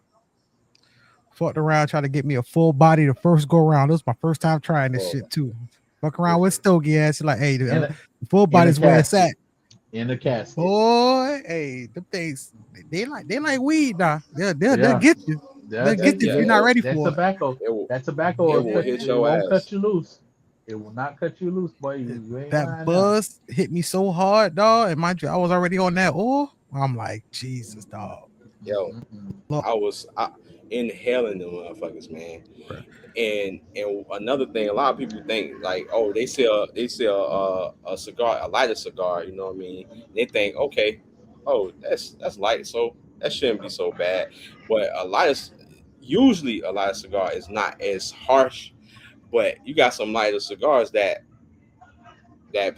fucked around trying to get me a full body the first go around. It was my first time trying this Oh, shit too. Fuck around with Listen, Stogie ass. You're like, hey, in the a full in a body's where it's casket. at. In a casket. Boy, hey, them things they like weed now. They'll Yeah. get you. They'll They'll get get you you. if you're yeah, not ready That for it. tobacco. it will That tobacco it will will cut. hit It your won't cut ass. you loose. It will not cut you loose, boy. You ain't That lying now. buzz hit me so hard, dog. And mind you, I was already on that oil. I'm like, Jesus, dog. Yo, Mm-mm. Lord, I was inhaling them motherfuckers, man. bruh. And another thing, a lot of people think like, oh, they sell a cigar, a lighter cigar. You know what I mean? They think, okay, oh, that's light, so that shouldn't be so bad. But usually a lighter cigar is not as harsh. But you got some lighter cigars that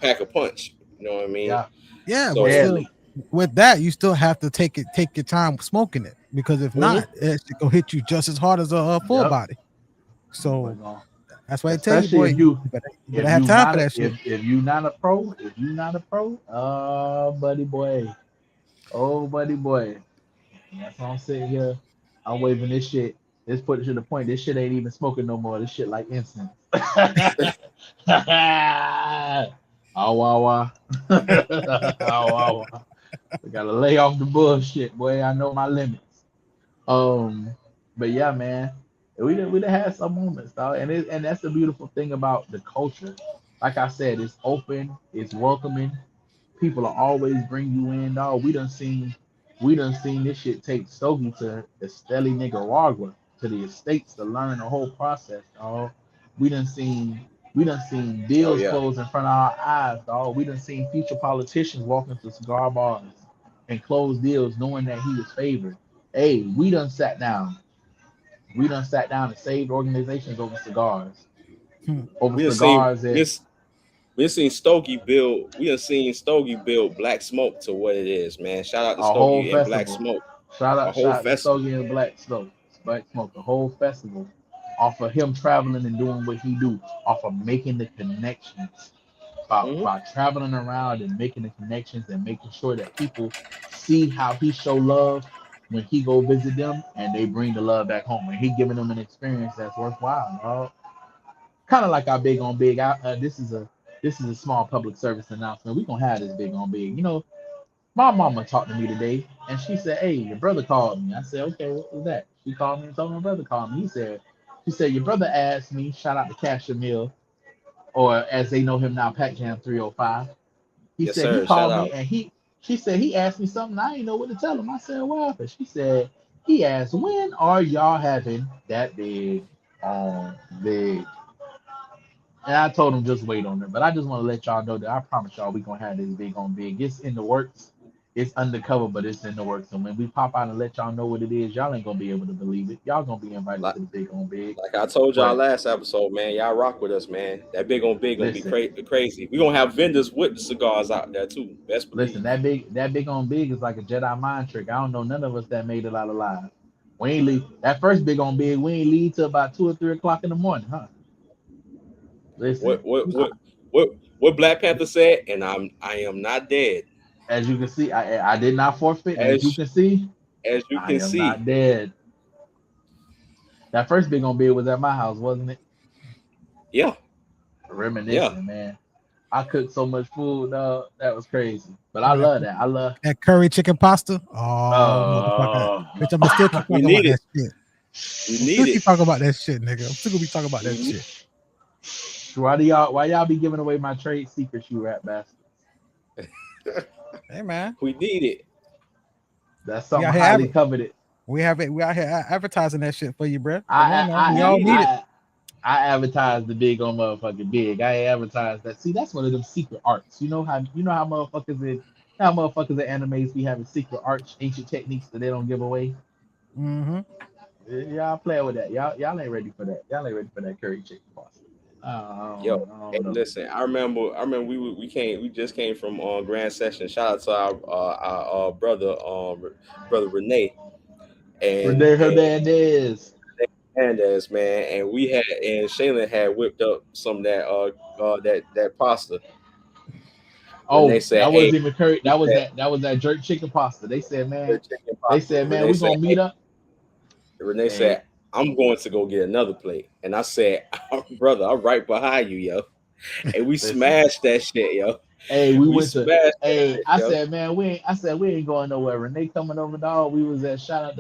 pack a punch. You know what I mean? Yeah, Yeah, but So still, deadly. with that, you still have to take your time smoking it because if mhm. not, it's gonna hit you just as hard as a full Yep. body. Boy, So gone. that's why I tell you, Especially boy, if you you better have time for that shit. if you not a pro, if you not a pro, buddy boy, oh buddy boy. And that's why I'm sitting here. I'm waving this shit. This put it to the point. This shit ain't even smoking no more. This shit like incense. Ah, wah, wah. Ah, wah, wah. We gotta lay off the bullshit, boy. I know my limits. Um, but yeah, man, we done had some moments, dog, and that's the beautiful thing about the culture. Like I said, it's open, it's welcoming. People will always bring you in, dog. We done seen this shit take Stogie to Esteli, Nicaragua, to the estates to learn the whole process, dog. We done seen we done seen Oh deals yeah, close in front of our eyes, dog. We done seen future politicians walk into cigar bars and close deals knowing that he was favored. Hey, we done sat down and saved organizations over cigars. Hmm. Over we have seen cigars that this. We have seen Stogie build. We have seen Stogie build Black Smoke to what it is, man. Shout out to a whole Stogie and Black festival. Smoke, Shout a out, whole shout out to festival. Stogie and Black Smoke, the whole festival, off of him traveling and doing what he do, off of making the connections, Hmm. by traveling around and making the connections and making sure that people see how he show love when he go visit them and they bring the love back home and he giving them an experience that's worthwhile, dog. Kind of like our big on big. This is a small public service announcement. We gonna have this big on big. My mama talked to me today, and she said, "Hey, your brother called me." I said, "Okay, what was that?" She called me and told me my brother called me. She said, "Your brother asked me." Shout out to Casher Mill, or as they know him now, Pac Jam 305. He Yes, said he sir. Shout called me out. and she said he asked me something. I didn't know what to tell him. I said, "What happened?" She said he asked, "When are y'all having that big on big?" And I told him just wait on it. But I just want to let y'all know that I promise y'all we gonna have this big on big. It's in the works. It's undercover, but it's in the works. And when we pop out and let y'all know what it is, y'all ain't gonna be able to believe it. Y'all gonna be invited Like, to the big on big. like I told y'all But last episode, man. Y'all rock with us, man. That big gonna be listen, crazy. We gonna have vendors with the cigars out there too. Best listen, believe. that big on big is like a Jedi mind trick. I don't know none of us that made it out alive. We ain't leave that first big on big. We ain't leave till about 2 or 3 o'clock in the morning, huh? What Listen, what what what Black Panther said, and I am not dead. as you can see, I did not forfeit, and as you As can see, as you I can am not see, dead. That first big on bed was at my house, wasn't it? Yeah, yeah. Reminiscing, man. I cooked so much food, dog. That was crazy. But I Remember love that. I love. that curry chicken pasta? Oh, motherfucker. Uh, Bitch, I'ma still keep We talking about need that it. shit. We I'm need still it. keep talking about that shit, nigga. I'm still gonna be talking about We that need, shit. why y'all be giving away my trade secrets, you rat bastards? Hey man, we need it. That's we something out here highly coveted. we have it. We out here advertising that shit for you, bro. Come I on now, I we We I all need need it. it. I, I advertise the big on motherfucking big. I advertise that. See, that's one of them secret arts. You know how motherfuckers at animes be having secret arts, ancient techniques that they don't give away. Mm-hmm. Y'all playing with that. Y'all ain't ready for that. Y'all ain't ready for that curry chicken pasta. Yo, I hey, don't know. listen. I remember we just came from Grand Session. Shout out to our brother brother Renee Renee and Hernandez. Hernandez, man. And we had and Shaylin had whipped up some of that that pasta. Renee Oh, said, that "Hey," wasn't even curry. he said, That was that jerk chicken pasta. They said, "The man. chicken They pasta." said, man, Renee we said, gonna "Hey," meet up. Renee Hey, said, "I'm going to go get another plate." And I said, "Brother, I'm right behind you, yo." And we listen. smashed that shit, yo. Hey, we We went to. smashed that Hey, shit, I yo. said, man, we ain't going nowhere. Renee coming over, dog. We was at shout out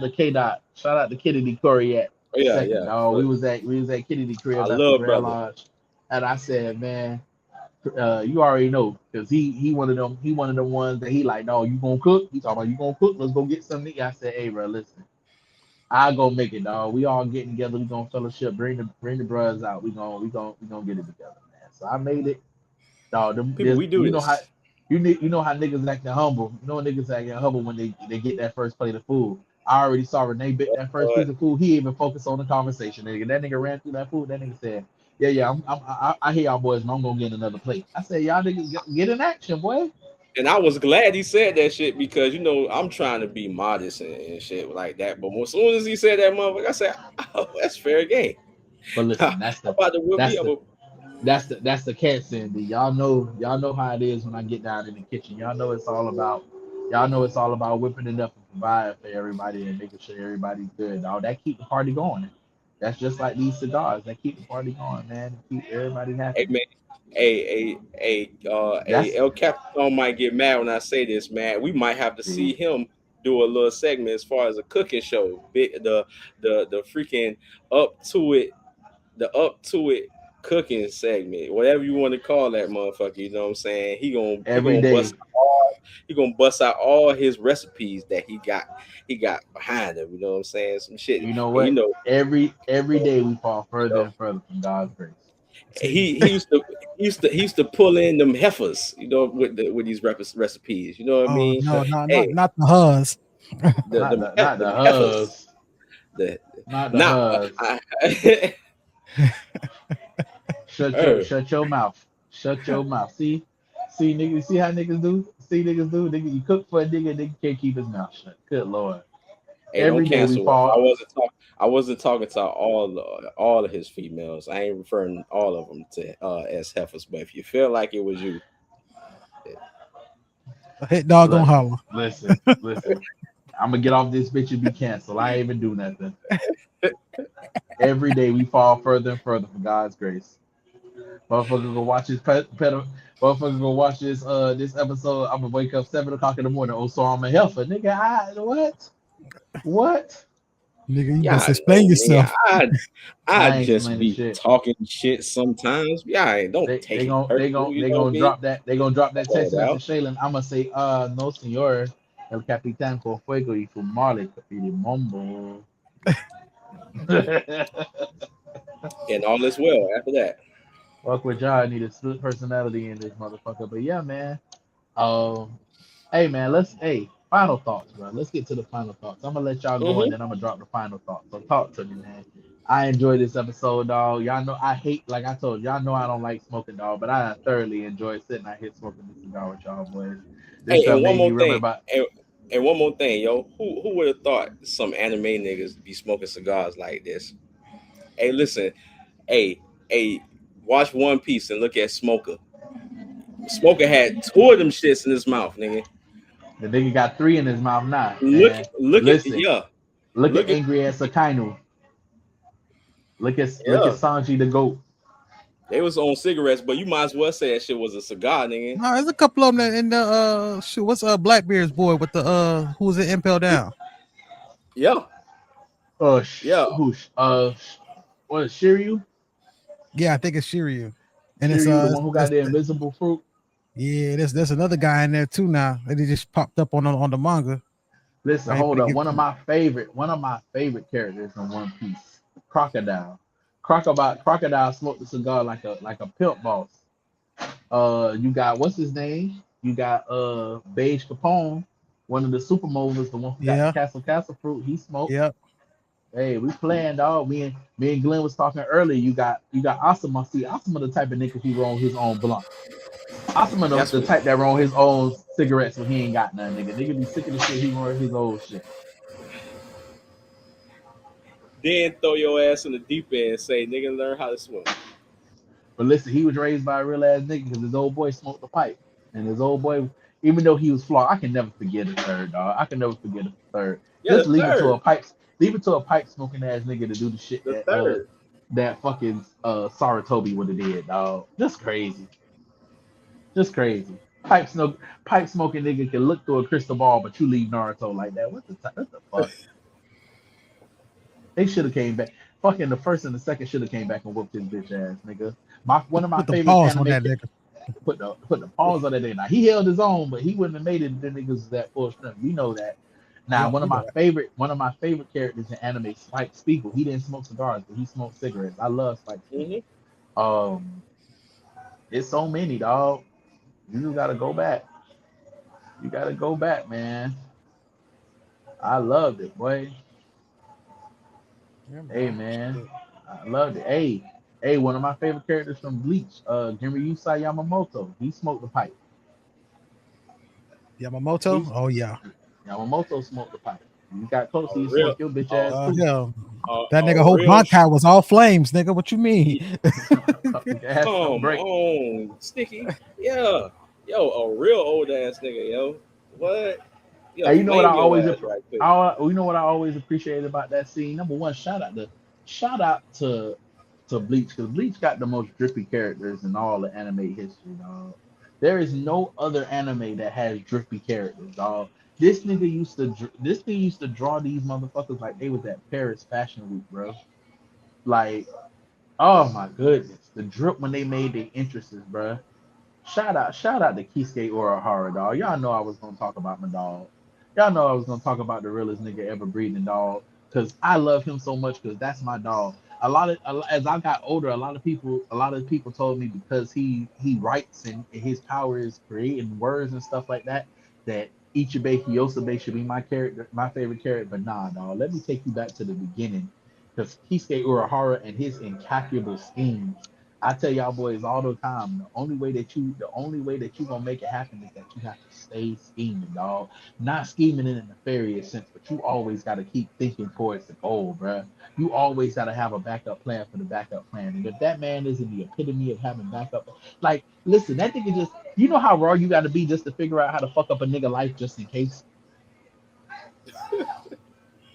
to K Dot, shout out to Kennedy Corey at Oh, yeah, second, yeah. dog. But We was at Kennedy I crib at the love Grand brother. Lodge, and I said, man, you already know, cause he one of them ones that he like, no, you gonna cook? He talking about you gonna cook? Let's go get something to eat. I said, hey, bro, listen, I go make it, dog. We all getting together. We gonna fellowship. Bring the bros out. We gonna get it together, man. So I made it. Dog, People, we do you know how this. you know how niggas acting humble. You know niggas acting humble when they get that first plate of food. I already saw Renee bit that first But piece of food. He even focused on the conversation. Nigga, that nigga ran through that food. That nigga said, "Yeah, yeah, I hear y'all boys, but I'm gonna get another plate." I said, "Y'all niggas get in action, boy." and I was glad he said that shit because I'm trying to be modest and shit like that. But as soon as he said that motherfucker, I said, "Oh, that's fair game." But I'm listen, about to whip me that's up. the that's the cat Sandy. Y'all know how it is when I get down in the kitchen. Y'all know it's all about whipping it up and providing for everybody and making sure everybody's good. Dog, that keep the party going. That's just like these cigars. That keep the party going, man. Keep everybody Hey happy. man, That's El Capitan might get mad when I say this, man. We might have to see see, him do a little segment as far as a cooking show. Big the freaking up to it the up to it cooking segment, whatever you want to call that motherfucker. You know what I'm saying? He every gonna day. bust out all his recipes that he got behind him. You know what I'm saying? Some shit. You know And what? Every day we fall you further know, and further from God's grace. he used to pull in them heifers. With these recipes. You know what I Oh mean? no, not Hey, not the Huz. Not the them heifers. huz. The Not the now huz. uh, Shut your mouth. Shut your mouth. See niggas. See how niggas do. See niggas do. Nigga, you cook for a nigga can't keep his mouth shut. Good lord. Hey, don't Every day we cancel us. I fall. wasn't talking. I wasn't talking to all of his females. I ain't referring all of them to as heifers. But if you feel like it was you, A hit dog gonna Look, holler. listen. I'm gonna get off this bitch and be canceled. I ain't even do nothing. Every day we fall further and further from God's grace. Motherfucker go watch this motherfucker go watch this episode. I'm gonna wake up 7 o'clock in the morning. Oh, so I'm a heifer, nigga. What? What? Nigga, you best yeah, explain no, nigga, yourself. I I ain't just explaining be shit. talking shit sometimes. Yeah, don't They take they it gon' they personal. gon' You they know what I gonna mean? drop that they gonna drop Come that on text now. message, Shaylin. I'm gonna say, no, señor, el capitán con fuego y fumable y mombo. And all is well after that. Fuck with y'all. I need a split personality in this motherfucker. But yeah, man. Um, hey man, final thoughts, bro. Let's get to the final thoughts. I'm gonna let y'all go and Hmm. then I'm gonna drop the final thoughts. So talk to me, man. I enjoyed this episode, dog. Y'all know I hate, like I told y'all know I don't like smoking, dog, but I thoroughly enjoyed sitting out here smoking this cigar with y'all boys. This Hey, stuff and one made me more remember thing. about. And one more thing, yo. Who would have thought some anime niggas be smoking cigars like this? Hey, listen. Hey, watch One Piece and look at Smoker. Smoker had two of them shits in his mouth, nigga. The nigga got three in his mouth now, Look, man. look at Listen, yeah, look at look at angry ass Akainu. Look at Yeah, Sanji the goat. they was on cigarettes, but you might as well say that shit was a cigar, nigga. No, there's a couple of them in the shoot. What's Blackbeard's boy with the who was it Impel Down? Yeah, yeah. Who's what is Shiryu? Yeah, I think it's Shiryu. And Shiryu, the one who got the invisible fruit. yeah, there's another guy in there too now. They just popped up on the manga. Listen, I ain't hold finna up. get One of my favorite characters in One Piece, Crocodile. Crocodile smoked the cigar like a pimp boss. You got what's his name? You got Beige Capone, one of the supermovers, the one who got the yeah, Castle fruit. He smoked. yeah. Hey, we playing dog. Me and Glenn was talking earlier. You got Asuma. See, Asuma the type of nigga who roll his own blunt. Asuma That's the what. type that roll his own cigarettes when he ain't got none, nigga. Nigga be sick of the shit. He roll his old shit. Then throw your ass in the deep end and say, "Nigga, learn how to swim." But listen, he was raised by a real ass nigga because his old boy smoked the pipe, and his old boy, even though he was flawed, I can never forget a third dog. I can never forget a third. Yeah, Just the third, leave it to a pipe smoking ass nigga to do the shit the that third. that fucking Saratobi would have did, dog. Just crazy, just crazy. Pipe smoking nigga can look through a crystal ball, but you leave Naruto like that. What the fuck? They should have came back. Fucking the first and the second should have came back and whooped his bitch ass, nigga. One of my Put the favorite pause on anime that nigga. put the pause on that day. Now he held his own, but he wouldn't have made it if the niggas was at full strength. We know that. Now Yeah, we know that. one of my favorite characters in anime, Spike Spiegel. He didn't smoke cigars, but he smoked cigarettes. I love Spike Spiegel. Hmm. Um, it's so many, dog. You just gotta go back. You gotta go back, man. I loved it, boy. Yeah, Hey, bro. man, Shit. I loved it. Hey, one of my favorite characters from Bleach, Genryusai Yamamoto. He smoked the pipe. Yamamoto. He's Oh yeah. Yamamoto smoked the pipe. You got close, A he real, smoked your bitch a, ass too. Yeah. a, That nigga a whole real. Bankai was all flames, nigga. What you mean? That's so Come great. on, Sticky. Yeah, yo, a real old ass nigga, yo. What? Yo, Hey, you know what I flame your always, ass right quick. you know what I always appreciated about that scene. Number one, shout out to Bleach because Bleach got the most drippy characters in all the anime history, dog. There is no other anime that has drippy characters, dog. This nigga used to draw these motherfuckers like they was at Paris Fashion Week, bro. Like, oh my goodness, the drip when they made their interests, bro. Shout out to Kisuke Urahara, dog. Y'all know I was gonna talk about my dog. Y'all know I was gonna talk about the realest nigga ever breathing, dog. Cause I love him so much, cause that's my dog. As I got older, a lot of people told me because he writes and his power is creating words and stuff like that. That Ichibe Kyosabe should be my character, my favorite character. But nah, dog. Let me take you back to the beginning, cause Kisuke Urahara and his incalculable schemes. I tell y'all boys all the time, the only way that you gonna make it happen is that you have to stay scheming, dog. Not scheming in a nefarious sense, but you always gotta keep thinking towards the goal, bruh. You always gotta have a backup plan for the backup plan. And if that man isn't the epitome of having backup, like, listen, that nigga just, you know how raw you gotta be just to figure out how to fuck up a nigga life just in case.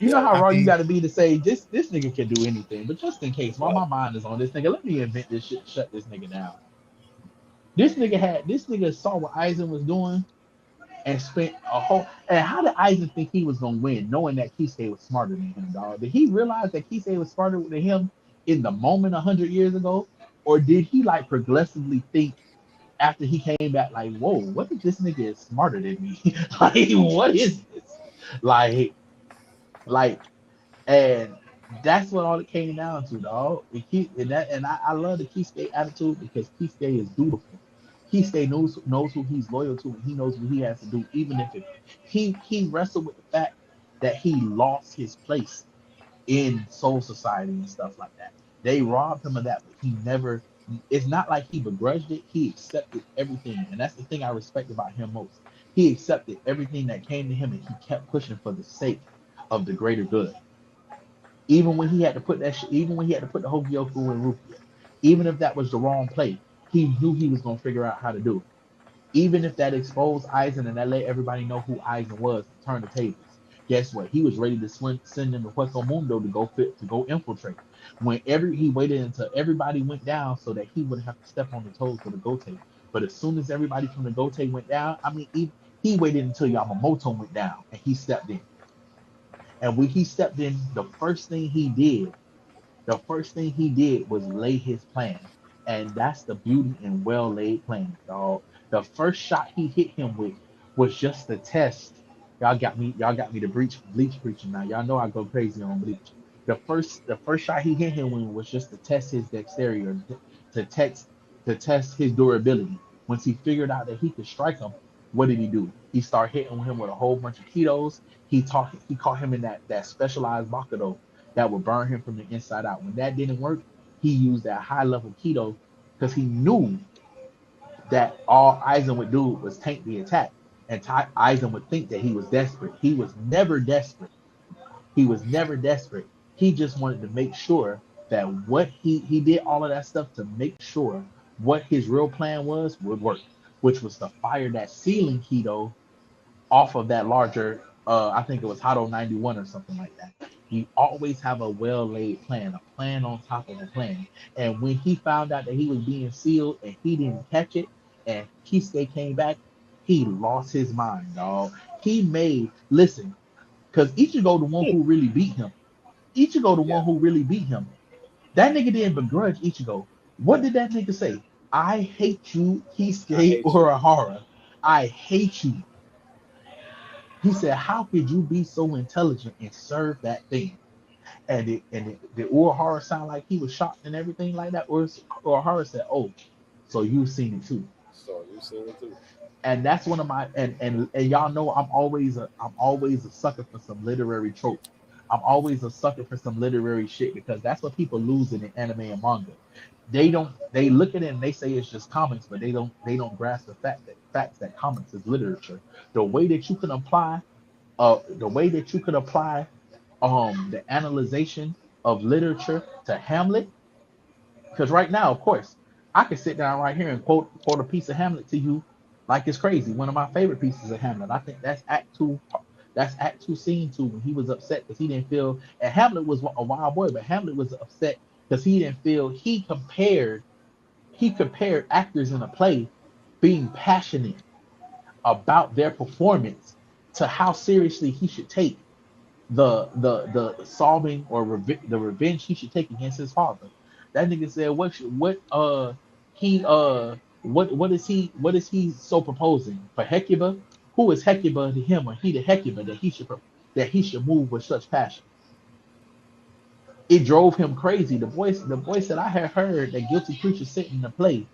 You know Yo, how I raw you mean, got to be to say this nigga can do anything, but just in case, while yo, my mind is on this nigga, let me invent this shit, shut this nigga down. This nigga saw what Eisen was doing and spent a whole. And how did Eisen think he was gonna win, knowing that Kisei was smarter than him, dog? Did he realize that Kisei was smarter than him in the moment 100 years ago, or did he like progressively think after he came back, like, whoa, what if this nigga is smarter than me? Like, what is this? Like, like and that's what all it came down to, dog. And I love the Kisuke attitude because Kisuke is dutiful. Kisuke knows who he's loyal to and he knows what he has to do, even if he wrestled with the fact that he lost his place in Soul Society and stuff like that. They robbed him of that, but he never. It's not like he begrudged it. He accepted everything, and that's the thing I respect about him most. He accepted everything that came to him, and he kept pushing for the sake of the greater good. Even when he had to put the Hogyoku in Rukia, even if that was the wrong play, he knew he was gonna figure out how to do it. Even if that exposed Aizen and that let everybody know who Aizen was and turn the tables. Guess what? He was ready to send in the Hueco Mundo to go infiltrate. He waited until everybody went down so that he wouldn't have to step on the toes of the Gote. But as soon as everybody from the Gote went down, I mean, he waited until Yamamoto went down and he stepped in. And when he stepped in, the first thing he did was lay his plan. And that's the beauty in well laid plans, dog. The first shot he hit him with was just a test. Y'all got me to bleach preaching now. Y'all know I go crazy on bleach. The first shot he hit him with was just to test his dexterity or to test his durability. Once he figured out that he could strike him, what did he do? He started hitting him with a whole bunch of ketos. He caught him in that specialized Bakudo that would burn him from the inside out. When that didn't work, he used that high level keto because he knew that all Aizen would do was tank the attack. And Aizen would think that he was desperate. He was never desperate. He was never desperate. He just wanted to make sure that what he did all of that stuff to make sure what his real plan was would work, which was to fire that ceiling keto off of that larger, I think it was Hado 91 or something like that. You always have a well laid plan, a plan on top of a plan. And when he found out that he was being sealed and he didn't catch it, and Kisuke came back, he lost his mind, dog. Listen, because Ichigo, the one who really beat him, Yeah, that nigga didn't begrudge Ichigo. What did that nigga say? I hate you, I Kisuke hate you. Urahara. I hate you. He said, "How could you be so intelligent and serve that thing?" Did Urahara sound like he was shocked and everything like that? Or Urahara said, "Oh, so you've seen it too." So you seen it too. And that's one of my and y'all know I'm always a sucker for some literary tropes. I'm always a sucker for some literary shit because that's what people lose in anime and manga. They look at it and they say it's just comics, but they don't grasp the facts that comics is literature. The way that you can apply the analyzation of literature to Hamlet. Because right now, of course, I can sit down right here and quote a piece of Hamlet to you like it's crazy. One of my favorite pieces of Hamlet. I think that's Act Two. That's Act Two, Scene Two, when he was upset because he didn't feel. And Hamlet was a wild boy, but Hamlet was upset because he didn't feel. He compared actors in a play being passionate about their performance to how seriously he should take the solving or the revenge he should take against his father. That nigga said, what is he so proposing for Hecuba? Who is Hecuba to him, or he to Hecuba that he should move with such passion? It drove him crazy. The boy said, I had heard that guilty creatures sitting in the play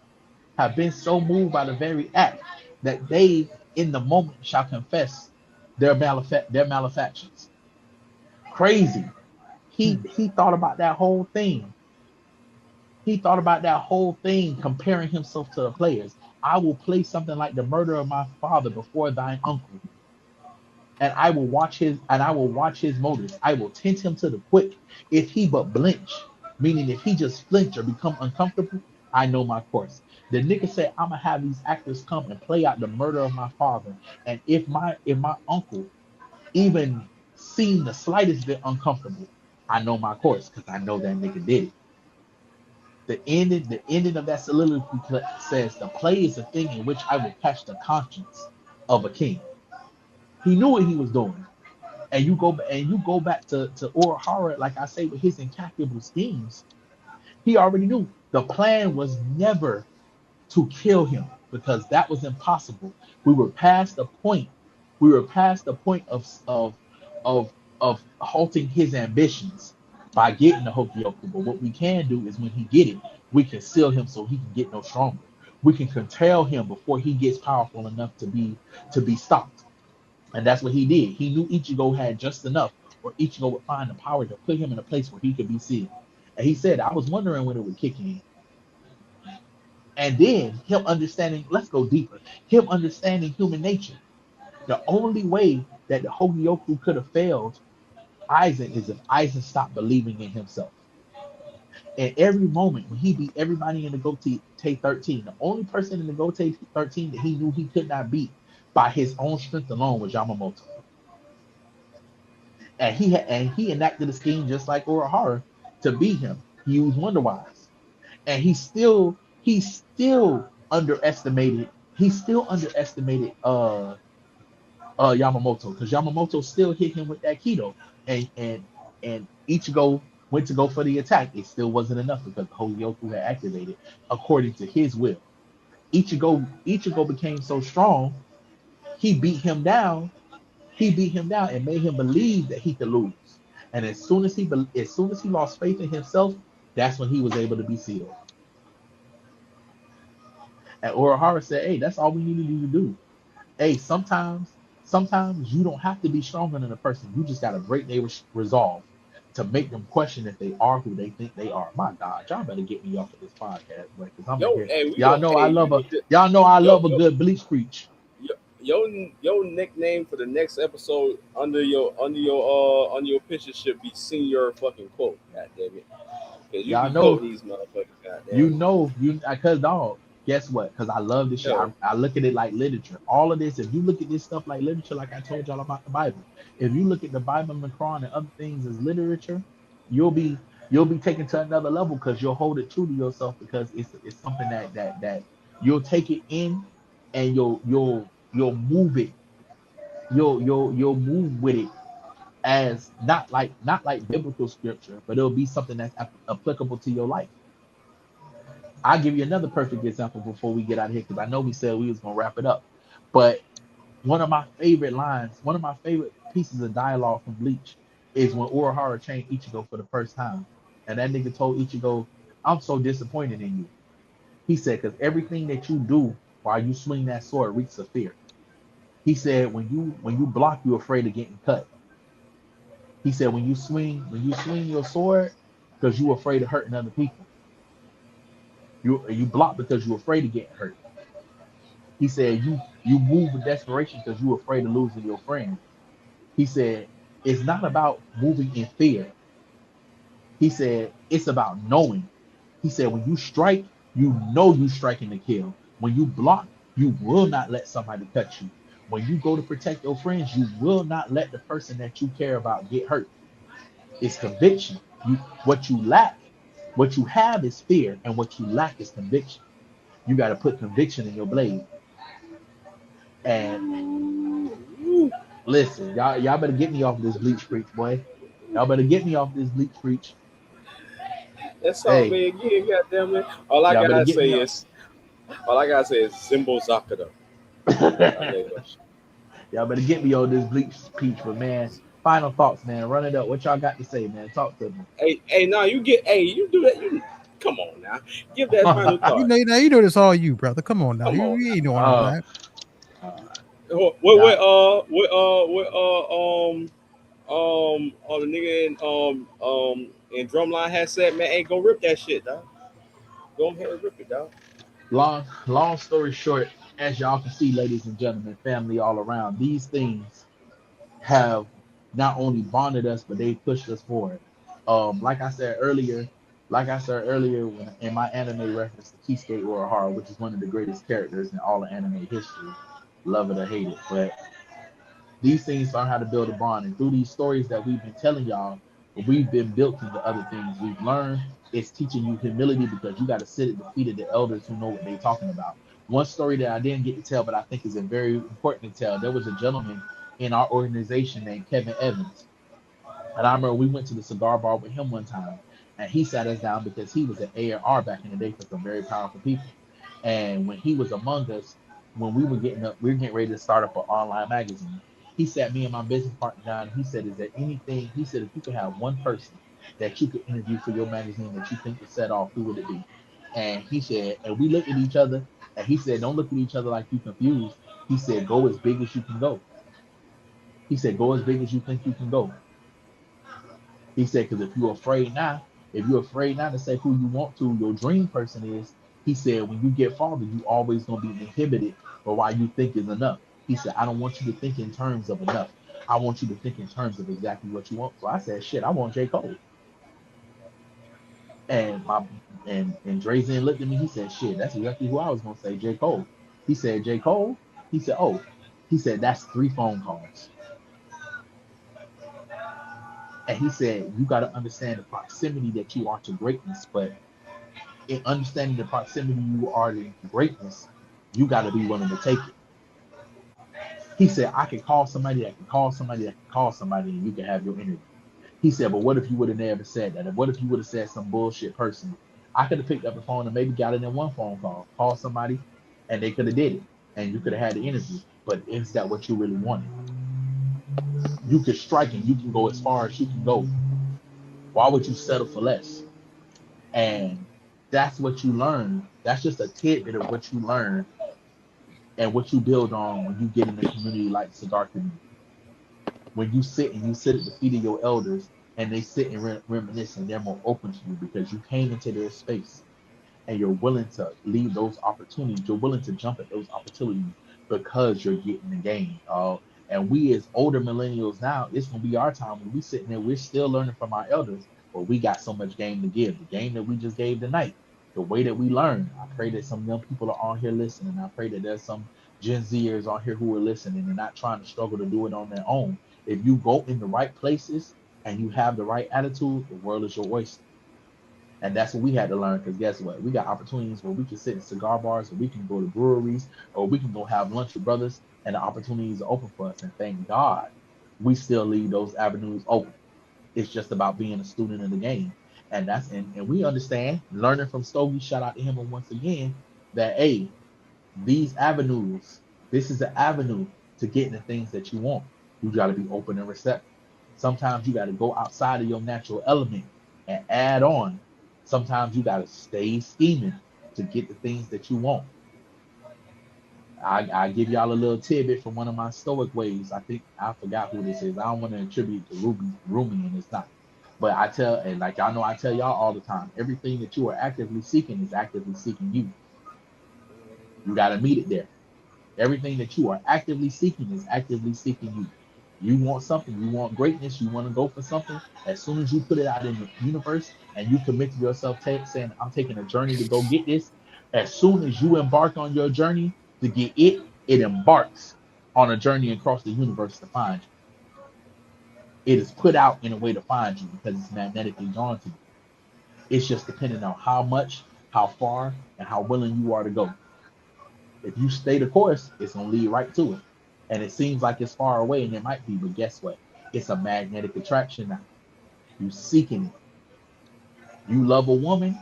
have been so moved by the very act that they in the moment shall confess their malefactions. Crazy. He Hmm. he thought about that whole thing. He thought about that whole thing, comparing himself to the players. I will play something like the murder of my father before thine uncle, and I will watch his motives. I will tint him to the quick. If he but blench, meaning if he just flinch or become uncomfortable, I know my course. The nigga said, I'm gonna have these actors come and play out the murder of my father. And if my uncle even seem the slightest bit uncomfortable, I know my course because I know that nigga did it. The ending of that soliloquy says, "The play is a thing in which I will catch the conscience of a king." He knew what he was doing, and you go back to Urahara, like I say, with his incalculable schemes. He already knew the plan was never to kill him because that was impossible. We were past the point. We were past the point of of halting his ambitions by getting the Hokioku. But what we can do is when he get it, we can seal him so he can get no stronger. We can curtail him before he gets powerful enough to be stopped. And that's what he did. He knew Ichigo had just enough, or Ichigo would find the power to put him in a place where he could be sealed. And he said, I was wondering when it would kick in. And then him understanding, let's go deeper, him understanding human nature. The only way that the Hogyoku could have failed Aizen is if Aizen stopped believing in himself. And every moment when he beat everybody in the Gote 13, the only person in the Gote 13 that he knew he could not beat by his own strength alone was Yamamoto. and he enacted a scheme just like Urahara to beat him. He used Wonder Wise, and he still underestimated Yamamoto, because Yamamoto still hit him with that keto, and Ichigo went to go for the attack. It still wasn't enough because the Hogyoku had activated according to his will. Ichigo became so strong, he beat him down. He beat him down and made him believe that he could lose. And as soon as he lost faith in himself, that's when he was able to be sealed. And Urahara said, "Hey, that's all we needed you to do. Hey, sometimes you don't have to be stronger than a person. You just got to break their resolve to make them question if they are who they think they are." My God, y'all better get me off of this podcast, boy, because I'm in Yo, here. hey, we Y'all go. know I Hey, love you a need to. y'all know I Yo, love a yo, good bleach preach. your nickname for the next episode under your picture should be Senior fucking Quote. God damn it, because you Y'all be know quoting these motherfuckers. God You damn. know, cause dog, guess what? Because I love this shit. I, Yo, I look at it like literature. All of this, if you look at this stuff like literature, like I told y'all about the Bible, if you look at the Bible and the Quran and other things as literature, you'll be you'll be taken to another level because you'll hold it true to yourself because it's something that you'll take it in and you'll move it. You'll move with it as not like biblical scripture, but it'll be something that's applicable to your life. I'll give you another perfect example before we get out of here because I know we said we was gonna wrap it up. But one of my favorite lines, one of my favorite pieces of dialogue from Bleach is when Urahara trained Ichigo for the first time. And that nigga told Ichigo, "I'm so disappointed in you." He said, "Because everything that you do while you swing that sword reeks of fear." He said, when you block, you're afraid of getting cut. He said, when you swing your sword, because you're afraid of hurting other people. You block because you're afraid of getting hurt. He said, you move with desperation because you're afraid of losing your friend. He said, it's not about moving in fear. He said, it's about knowing. He said, when you strike, you know you striking to kill. When you block, you will not let somebody cut you. When you go to protect your friends, you will not let the person that you care about get hurt. It's conviction. What you lack, what you have is fear, and what you lack is conviction. You got to put conviction in your blade. And listen, y'all better get me off of this bleach preach, boy. Y'all better get me off this bleach preach. that's all, Hey, man. Yeah, goddamn it. All I y'all better gotta get say me off. is, Zimbo Zakada. God damn it. Y'all better get me on this bleach preach. But man, final thoughts, man. Run it up. What y'all got to say, man? Talk to me. Hey, now you do that. You come on now. Give that final You thought. know, now you know this all you, brother. Come on now, Come on you now. ain't doing all uh, that. uh, What y'all, the nigga in Drumline has said, man, hey, go rip that shit, dog. Go ahead and rip it, dog. long story short, as y'all can see, ladies and gentlemen, family all around, these things have not only bonded us, but they pushed us forward. Like I said earlier, when in my anime reference to Kisuke Urahara, which is one of the greatest characters in all of anime history, love it or hate it. But these things learn how to build a bond, and through these stories that we've been telling y'all, we've been built into other things we've learned. It's teaching you humility because you got to sit at the feet of the elders who know what they're talking about. One story that I didn't get to tell, but I think is a very important to tell. There was a gentleman in our organization named Kevin Evans, and I remember we went to the cigar bar with him one time, and he sat us down because he was an A&R back in the day for some very powerful people. And when he was among us, when we were getting ready to start up an online magazine. He sat me and my business partner down. And he said, "Is there anything?" He said, "If you could have one person that you could interview for your magazine that you think would set off, who would it be?" And he said, and we looked at each other, and he said, "Don't look at each other like you confused." He said, "Go as big as you can go." He said, "Go as big as you think you can go." He said, because if you're afraid now to say who you want to, your dream person is, he said, when you get farther, you always gonna be inhibited by why you think is enough. He said, I don't want you to think in terms of enough. I want you to think in terms of exactly what you want. So I said, shit, I want J. Cole. And my and Drazen looked at me, he said, shit, that's exactly who I was gonna say, J. Cole. He said, J. Cole? He said, oh, he said, that's 3 phone calls. And he said, you got to understand the proximity that you are to greatness, but in understanding the proximity you are to greatness, you got to be willing to take it. He said, I can call somebody that can call somebody that can call somebody, and you can have your interview. He said, but what if you would have never said that? And what if you would have said some bullshit person? I could have picked up the phone and maybe got it in one phone call, called somebody, and they could have did it, and you could have had the interview. But is that what you really wanted? You can strike and you can go as far as you can go. Why would you settle for less? And that's what you learn. That's just a tidbit of what you learn and what you build on when you get in a community like Cigar Community. When you sit and you sit at the feet of your elders and they sit and reminisce and they're more open to you because you came into their space and you're willing to leave those opportunities. You're willing to jump at those opportunities because you're getting the game. And we as older millennials now, it's gonna be our time when we sitting there, we're still learning from our elders, but we got so much game to give. The game that we just gave tonight, the way that we learn. I pray that some young people are on here listening. I pray that there's some Gen Zers on here who are listening and not trying to struggle to do it on their own. If you go in the right places and you have the right attitude, the world is your oyster. And that's what we had to learn because guess what? We got opportunities where we can sit in cigar bars, or we can go to breweries, or we can go have lunch with brothers, and the opportunities are open for us. And thank God we still leave those avenues open. It's just about being a student in the game. And we understand, learning from Stogie, shout out to him once again, that hey, these avenues, this is an avenue to getting the things that you want. You got to be open and receptive. Sometimes you got to go outside of your natural element and add on. Sometimes you got to stay scheming to get the things that you want. I give y'all a little tidbit from one of my stoic ways. I think I forgot who this is. I don't want to attribute to Rumi, and it's not. But I tell, and like y'all know, I tell y'all all the time, everything that you are actively seeking is actively seeking you. You got to meet it there. Everything that you are actively seeking is actively seeking you. You want something, you want greatness, you want to go for something. As soon as you put it out in the universe and you commit to yourself, saying, I'm taking a journey to go get this, as soon as you embark on your journey to get it, it embarks on a journey across the universe to find you. It is put out in a way to find you because it's magnetically drawn to you. It's just depending on how much, how far, and how willing you are to go. If you stay the course, it's gonna lead right to it. And it seems like it's far away, and it might be, but guess what? It's a magnetic attraction now. You seeking it. You love a woman,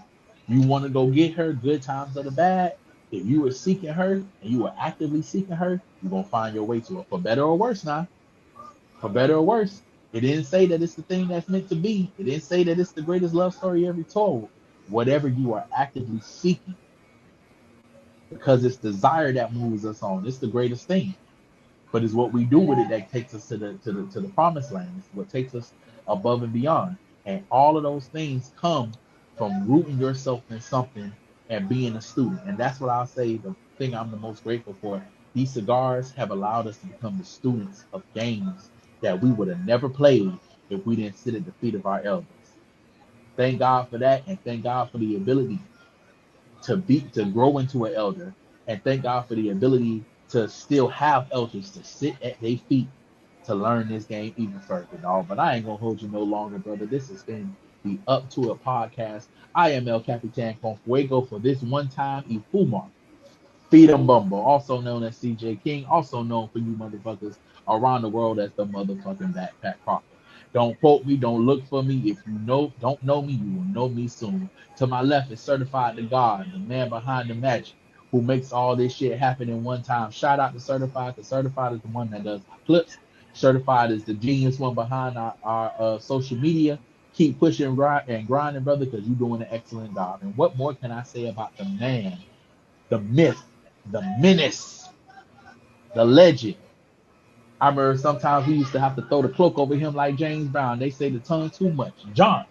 you want to go get her, good times or the bad. If you were seeking her and you were actively seeking her, you're gonna find your way to her. For better or worse now. For better or worse. It didn't say that it's the thing that's meant to be. It didn't say that it's the greatest love story ever told. Whatever you are actively seeking, because it's desire that moves us on. It's the greatest thing. But it's what we do with it that takes us to the promised land. It's what takes us above and beyond. And all of those things come from rooting yourself in something and being a student. And that's what I'll say the thing I'm the most grateful for. These cigars have allowed us to become the students of games that we would have never played if we didn't sit at the feet of our elders. Thank God for that, and thank God for the ability to grow into an elder, and thank God for the ability to still have elders to sit at their feet to learn this game even further, dog. But I ain't gonna hold you no longer, brother. This has been the Up to It podcast. I am El Capitan Confuego for this one time Ifuma. Feed 'em Bumble, also known as CJ King, also known for you motherfuckers around the world as the motherfucking Backpack Prophet. Don't quote me, don't look for me. If you don't know me, you will know me soon. To my left is Certified the God, the man behind the magic, who makes all this shit happen in one time. Shout out to Certified, because Certified is the one that does our clips. Certified is the genius one behind our social media. Keep pushing and grinding, brother, because you're doing an excellent job. And what more can I say about the man, the myth, the menace, the legend? I remember sometimes we used to have to throw the cloak over him like James Brown. They say the tongue too much. John,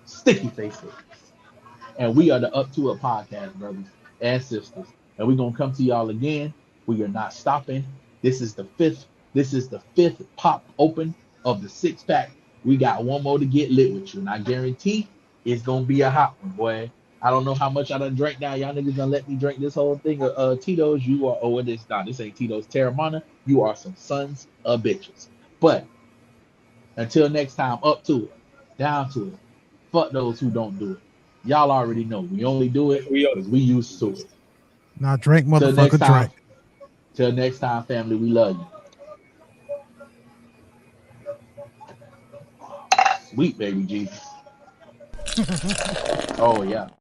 sticky faces. And we are the Up to It podcast, brothers and sisters. And we're gonna come to y'all again. We are not stopping. This is the fifth. This is the fifth pop open of the 6-pack. We got one more to get lit with you, and I guarantee it's gonna be a hot one, boy. I don't know how much I done drank now. Y'all niggas gonna let me drink this whole thing of Tito's. You are, oh, it is not. This ain't Tito's Terramana. You are some sons of bitches. But Until next time, up to it, down to it. Fuck those who don't do it. Y'all already know. We only do it We because we used to it. Now drink, Till next motherfucker, time. drink. Till next time, family. We love you. Sweet baby Jesus. Oh yeah.